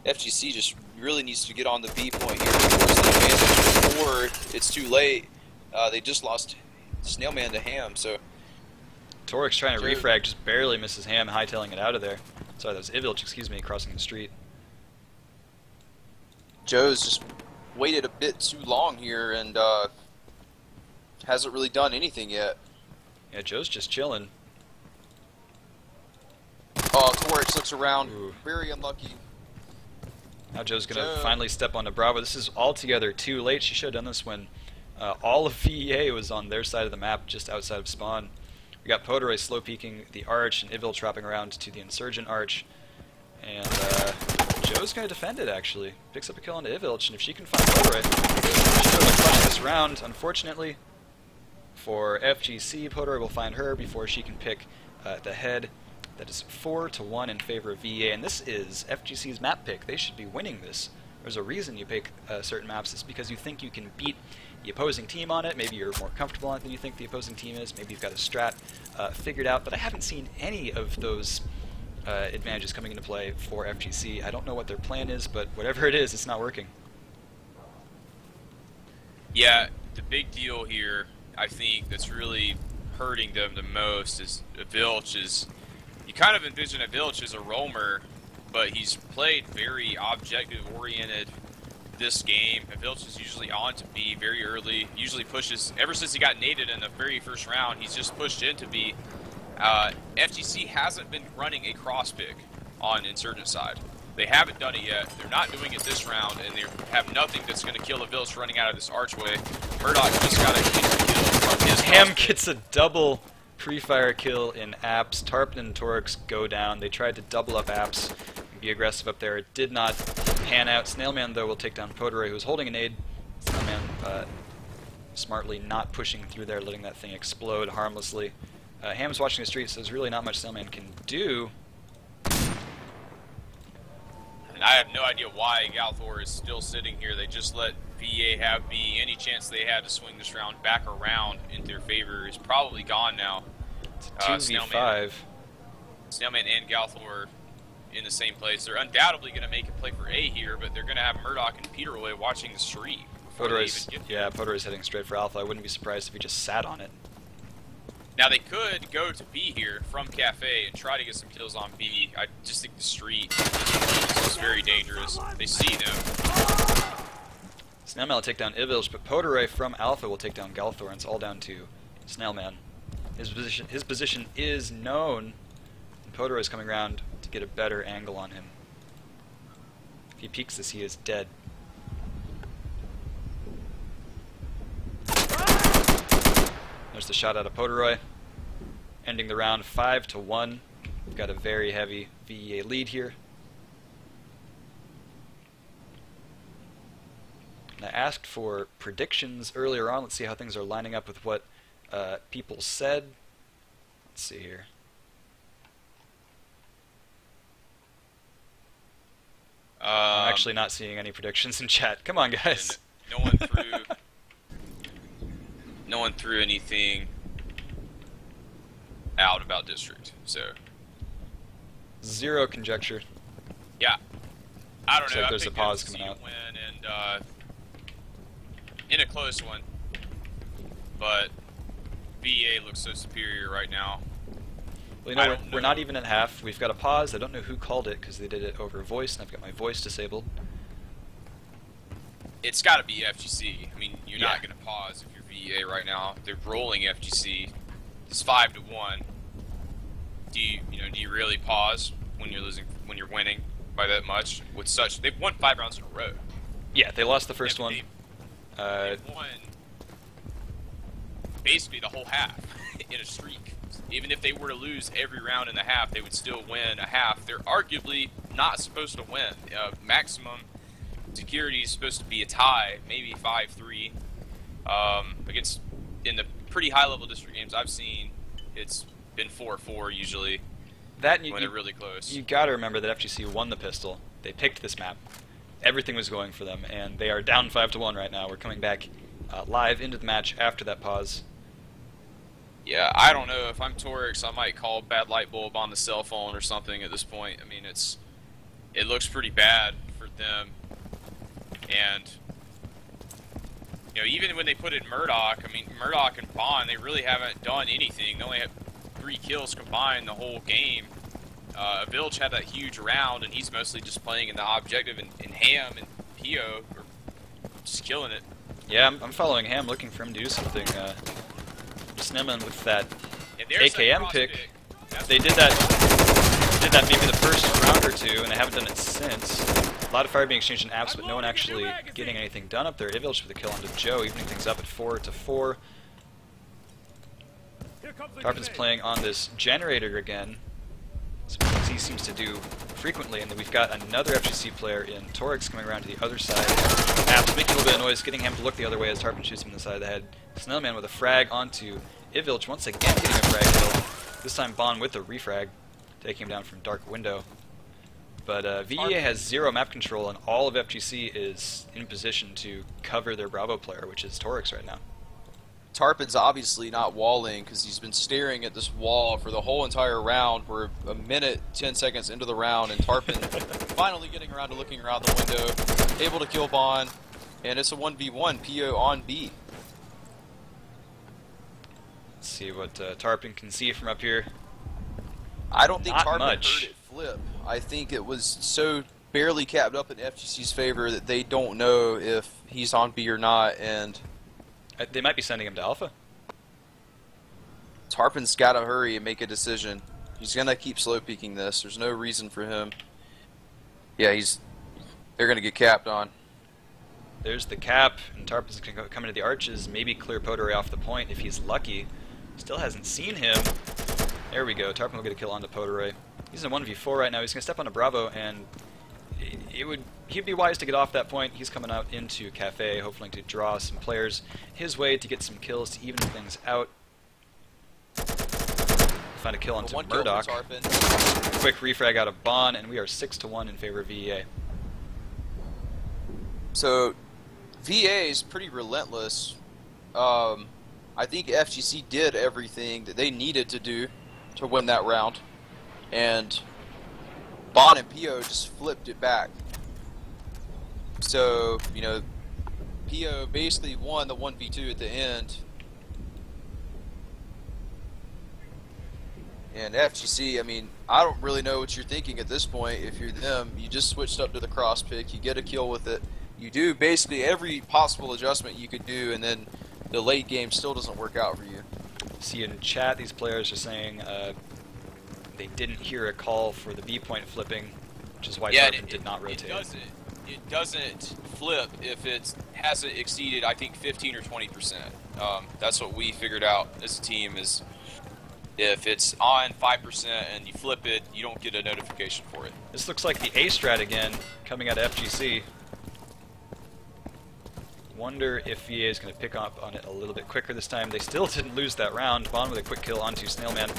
FgC just really needs to get on the B point here before it's too late. They just lost Snailman to Ham, so Torx trying to refrag, just barely misses Ham, hightailing it out of there. Sorry, that was Ivilch, excuse me, crossing the street. Joe's just waited a bit too long here and hasn't really done anything yet. Yeah, Joe's just chilling. Oh, Torx looks around. Ooh. Very unlucky. Now Joe's going to finally step onto Bravo. This is altogether too late. She should have done this when all of VEA was on their side of the map, just outside of spawn. We got Poderay slow peeking the arch and Ivil trapping around to the insurgent arch. And Joe's going to defend it, actually. Picks up a kill onto Ivilch, and if she can find Poderay, she'll clutch this round. Unfortunately for FgC, Poderay will find her before she can pick the head. That is 4-1 in favor of VEA, and this is FGC's map pick. They should be winning this. There's a reason you pick certain maps. It's because you think you can beat the opposing team on it. Maybe you're more comfortable on it than you think the opposing team is. Maybe you've got a strat figured out, but I haven't seen any of those advantages coming into play for FGC. I don't know what their plan is, but whatever it is, it's not working. Yeah, the big deal here, I think, that's really hurting them the most is Vilch is... You kind of envision Vilch as a roamer, but he's played very objective-oriented this game. Vilch is usually on to B very early, usually pushes, ever since he got naded in the very first round, he's just pushed into B. FGC hasn't been running a cross pick on Insurgent side. They haven't done it yet. They're not doing it this round, and they have nothing that's going to kill a Vilch running out of this archway. Murdoch just got a kill from his Ham gets a double pre-fire kill in apps. Tarpon and Torx go down. They tried to double up apps and be aggressive up there. It did not pan out. Snailman, though, will take down Poderay, who's holding a nade. Snailman smartly not pushing through there, letting that thing explode harmlessly. Ham's watching the street, so there's really not much Snailman can do. And I have no idea why Galthor is still sitting here. They just let VEA have B. Any chance they had to swing this round back around in their favor is probably gone now. It's a 2v5. Snailman and Galthor in the same place. They're undoubtedly going to make a play for A here, but they're going to have Murdoch and Peterway watching the street. Poderay's heading straight for Alpha. I wouldn't be surprised if he just sat on it. Now they could go to B here from Cafe and try to get some kills on B. I just think the street is very dangerous. They see them. Snailman will take down Ivilch, but Poderay from Alpha will take down Galthor, and it's all down to Snailman. His position is known, and Poderay is coming around to get a better angle on him. If he peeks this, he is dead. There's the shot out of Poderay, ending the round 5-1. We've got a very heavy VEA lead here. And I asked for predictions earlier on. Let's see how things are lining up with what people said. Let's see here. I'm actually not seeing any predictions in chat. Come on, guys. No one threw anything out about District, so... Zero conjecture. Yeah. I don't know. There's a pause coming out. Win and, in a close one. But VEA looks so superior right now. Well, you know, we're not even at half. We've got a pause. I don't know who called it because they did it over voice, and I've got my voice disabled. It's got to be FGC. I mean, you're not going to pause if you're VEA right now. They're rolling FGC. It's 5-1. Do you really pause when you're losing, when you're winning by that much? With such, they've won 5 rounds in a row. Yeah, they lost the first one. They won basically the whole half in a streak. Even if they were to lose every round in the half, they would still win a half. They're arguably not supposed to win. Maximum security is supposed to be a tie, maybe 5-3. Against in the pretty high-level district games I've seen, it's been 4-4 usually. That when they're really close. You got to remember that FGC won the pistol. They picked this map. Everything was going for them, and they are down 5-1 right now. We're coming back live into the match after that pause. Yeah, I don't know. If I'm Torix, I might call bad light bulb on the cell phone or something at this point. I mean, it looks pretty bad for them. And, you know, even when they put in Murdoch, I mean, Murdoch and Bond, they really haven't done anything. They only have 3 kills combined the whole game. Village had that huge round, and he's mostly just playing in the objective, and Ham and Pio are just killing it. Yeah, I'm following Ham, looking for him to do something. Snailman with that AKM pick. They did that maybe the first round or two, and they haven't done it since. A lot of fire being exchanged in apps, but no one actually getting anything done up there. Village with a kill onto Joe, evening things up at 4-4. Tarpin's playing on this generator again. He seems to do frequently, and then we've got another FGC player in Torix coming around to the other side. Apps making a little bit of noise, getting him to look the other way as Tarpin shoots him in the side of the head. Snailman with a frag onto Ivillage, once again getting a frag kill. This time Bond with a refrag, taking him down from Dark Window. But VEA has 0 map control, and all of FGC is in position to cover their Bravo player, which is Torix right now. Tarpin's obviously not walling because he's been staring at this wall for the whole entire round. We're a minute, 10 seconds into the round, and Tarpin finally getting around to looking around the window, able to kill Bond, and it's a 1v1, Pio on B. Let's see what Tarpin can see from up here. I don't think Not Tarpin much. heard it flip. I think it was so barely capped up in FGC's favor that they don't know if he's on B or not, and They might be sending him to Alpha. Tarpin's got to hurry and make a decision. He's going to keep slow peeking this. There's no reason for him. Yeah, they're going to get capped on. There's the cap, and Tarpin's going to come into the arches, maybe clear Podere off the point if he's lucky. Still hasn't seen him. There we go. Tarpin will get a kill onto Podere. He's in a 1v4 right now. He's going to step onto Bravo, and he'd be wise to get off that point. He's coming out into Cafe, hoping to draw some players his way to get some kills to even things out. Find a kill onto Murdoch. Quick refrag out of Bond, and we are 6-1 in favor of VEA. So, VA is pretty relentless. I think FGC did everything that they needed to do to win that round, and Bond and Pio just flipped it back. So, you know, Pio basically won the 1v2 at the end. And FGC, I mean, I don't really know what you're thinking at this point. If you're them, you just switched up to the cross pick, you get a kill with it. You do basically every possible adjustment you could do, and then the late game still doesn't work out for you. See in chat, these players are saying they didn't hear a call for the B point flipping, which is why Tarpin did not rotate. It doesn't flip if it hasn't exceeded, I think, 15 or 20%. That's what we figured out as a team is if it's on 5% and you flip it, you don't get a notification for it. This looks like the A strat again, coming out of FGC. Wonder if VA is going to pick up on it a little bit quicker this time. They still didn't lose that round. Bond with a quick kill onto Snailman.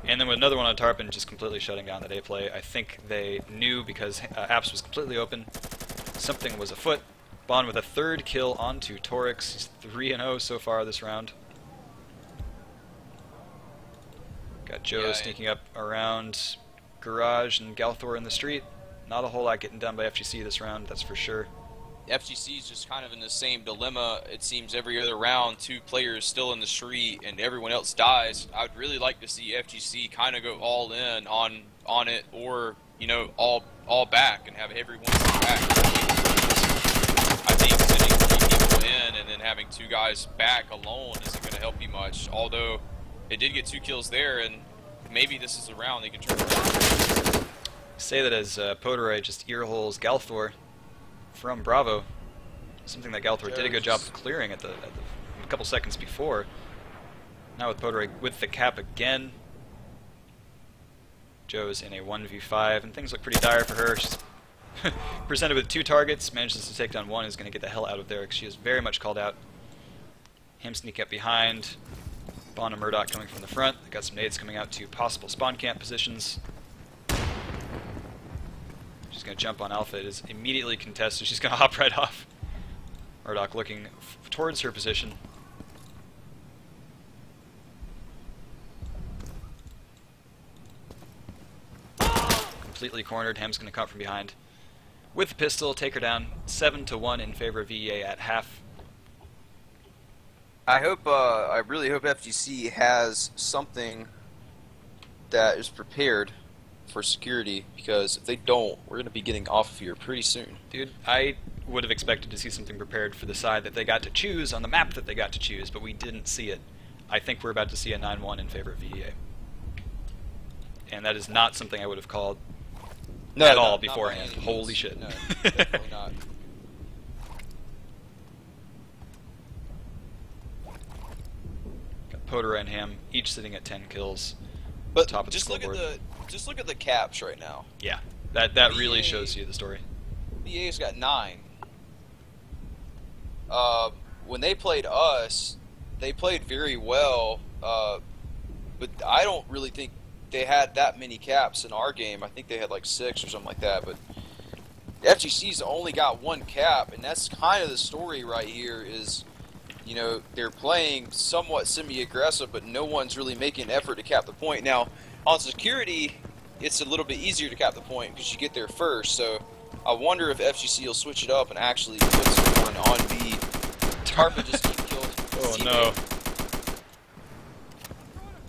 And then with another one on Tarpin, just completely shutting down that A play. I think they knew because Apps was completely open. Something was afoot. Bond with a third kill onto Torix. He's 3-0 so far this round. Got Joe sneaking up around Garage and Galthor in the street. Not a whole lot getting done by FGC this round, that's for sure. FGC is just kind of in the same dilemma. It seems every other round, 2 players still in the street and everyone else dies. I would really like to see FGC kind of go all in on it, or you know, all back and have everyone back. I think sending 3 people in and then having 2 guys back alone isn't going to help you much. Although they did get 2 kills there, and maybe this is the round they can turn around. Say that as Podere just earholes Galthor from Bravo, something that Galthor did a good job of clearing at a couple seconds before. Now with Podore with the cap again. Joe's in a 1v5, and things look pretty dire for her. She's presented with 2 targets, manages to take down 1, is going to get the hell out of there because she is very much called out. Him sneak up behind. Bond and Murdoch coming from the front. They got some nades coming out to possible spawn camp positions. She's going to jump on Alpha. It is immediately contested. She's going to hop right off. Murdoch looking towards her position. Completely cornered. Hem's going to come from behind with the pistol, take her down 7-1 in favor of VEA at half. I really hope FgC has something that is prepared for security, because if they don't, we're going to be getting off of here pretty soon. Dude, I would have expected to see something prepared for the side that they got to choose on the map that they got to choose, but we didn't see it. I think we're about to see a 9-1 in favor of VEA. And that is not something I would have called at all beforehand. Holy shit. No, definitely not. Got Podore and Ham each sitting at 10 kills. But top of just the look at scoreboard. just look at the caps right now. Yeah, that really VEA shows you the story. VA's got 9. When they played us, they played very well, but I don't really think they had that many caps in our game. I think they had like 6 or something like that. But FGC's only got 1 cap, and that's kind of the story right here. Is, you know, they're playing somewhat semi-aggressive, but no one's really making an effort to cap the point. Now, on security, it's a little bit easier to cap the point because you get there first. So I wonder if FGC will switch it up and actually put someone on B. Tarpon just keep killing. Oh no.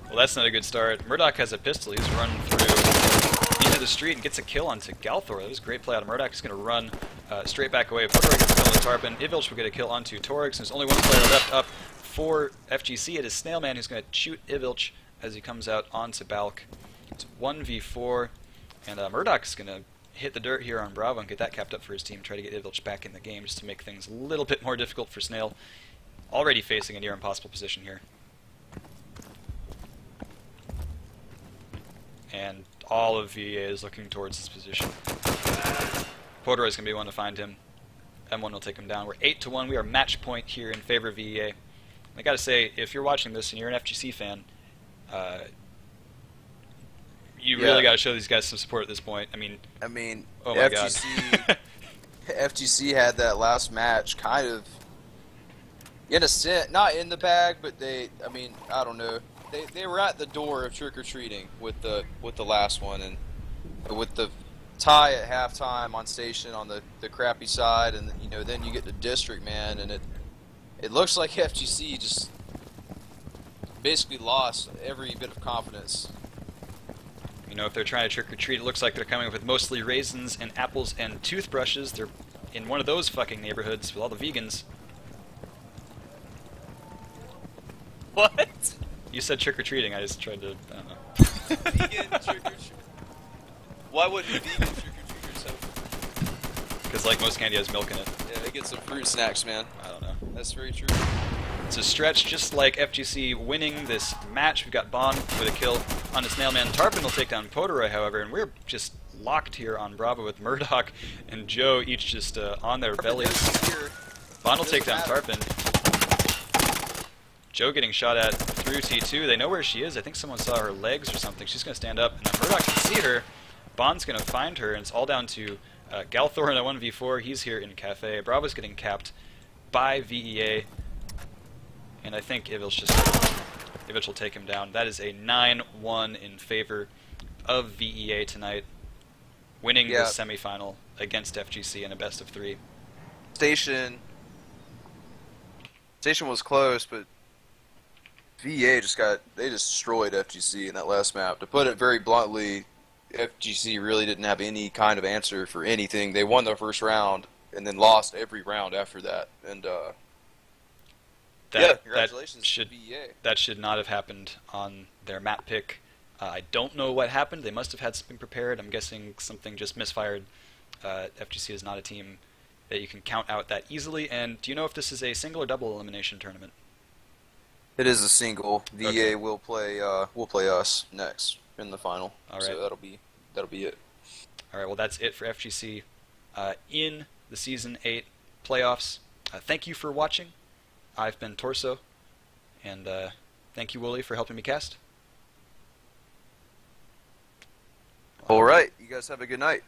Well, that's not a good start. Murdoch has a pistol. He's run through into the street and gets a kill onto Galthor. That was a great play out of Murdoch. He's going to run straight back away. Podore gets a kill on Tarpon. Ivilch will get a kill onto Torix. And there's only one player left up for FGC. It is Snailman who's going to shoot Ivilch as he comes out onto Balk. It's 1v4. And Murdoch's going to hit the dirt here on Bravo and get that capped up for his team. Try to get Ivilch back in the game just to make things a little bit more difficult for Snail. Already facing a near impossible position here. And all of VEA is looking towards this position. Podore is going to be one to find him. M1 will take him down. We're 8-1. We are match point here in favor of VEA. I gotta say, if you're watching this and you're an FGC fan, you really gotta show these guys some support at this point. I mean, oh my FGC, God. FGC had that last match kind of, in a sense, not in the bag, but they, I don't know. They were at the door of trick-or-treating with the last one, and with the tie at halftime on station on the crappy side, and you know, then you get to district, man, and it looks like FGC just basically lost every bit of confidence. You know, if they're trying to trick-or-treat, it looks like they're coming with mostly raisins and apples and toothbrushes. They're in one of those fucking neighborhoods with all the vegans. What? You said trick-or-treating, I just tried to, I don't know. Vegan trick-or-treat. Why wouldn't vegan trick-or-treaters have? Because like most candy has milk in it. Yeah, they get some fruit snacks, man. I don't know. That's very true. It's a stretch, just like FGC winning this match. We've got Bond with a kill on his Snailman. Tarpon will take down Podore, however, and we're just locked here on Bravo with Murdoch and Joe each just on their bellies. Bond will take down Tarpon. Joe getting shot at through T2. They know where she is. I think someone saw her legs or something. She's going to stand up, and then Murdoch can see her. Bond's going to find her, and it's all down to Galthor in a 1v4. He's here in Cafe. Bravo's getting capped by VEA. And I think Ivilch will take him down. That is a 9-1 in favor of VEA tonight, winning the semifinal against FGC in a best of 3. Station was close, but VEA they destroyed FGC in that last map. To put it very bluntly, FGC really didn't have any kind of answer for anything. They won the first round and then lost every round after that. And congratulations to VEA. That should not have happened on their map pick. I don't know what happened. They must have had something prepared. I'm guessing something just misfired. FGC is not a team that you can count out that easily. And do you know if this is a single or double elimination tournament? It is a single. VEA Okay. will play us next in the final. All right. So that'll be it. All right. Well, that's it for FGC in the Season 8 playoffs. Thank you for watching. I've been Torso, and thank you, Wooly, for helping me cast. All right. You guys have a good night.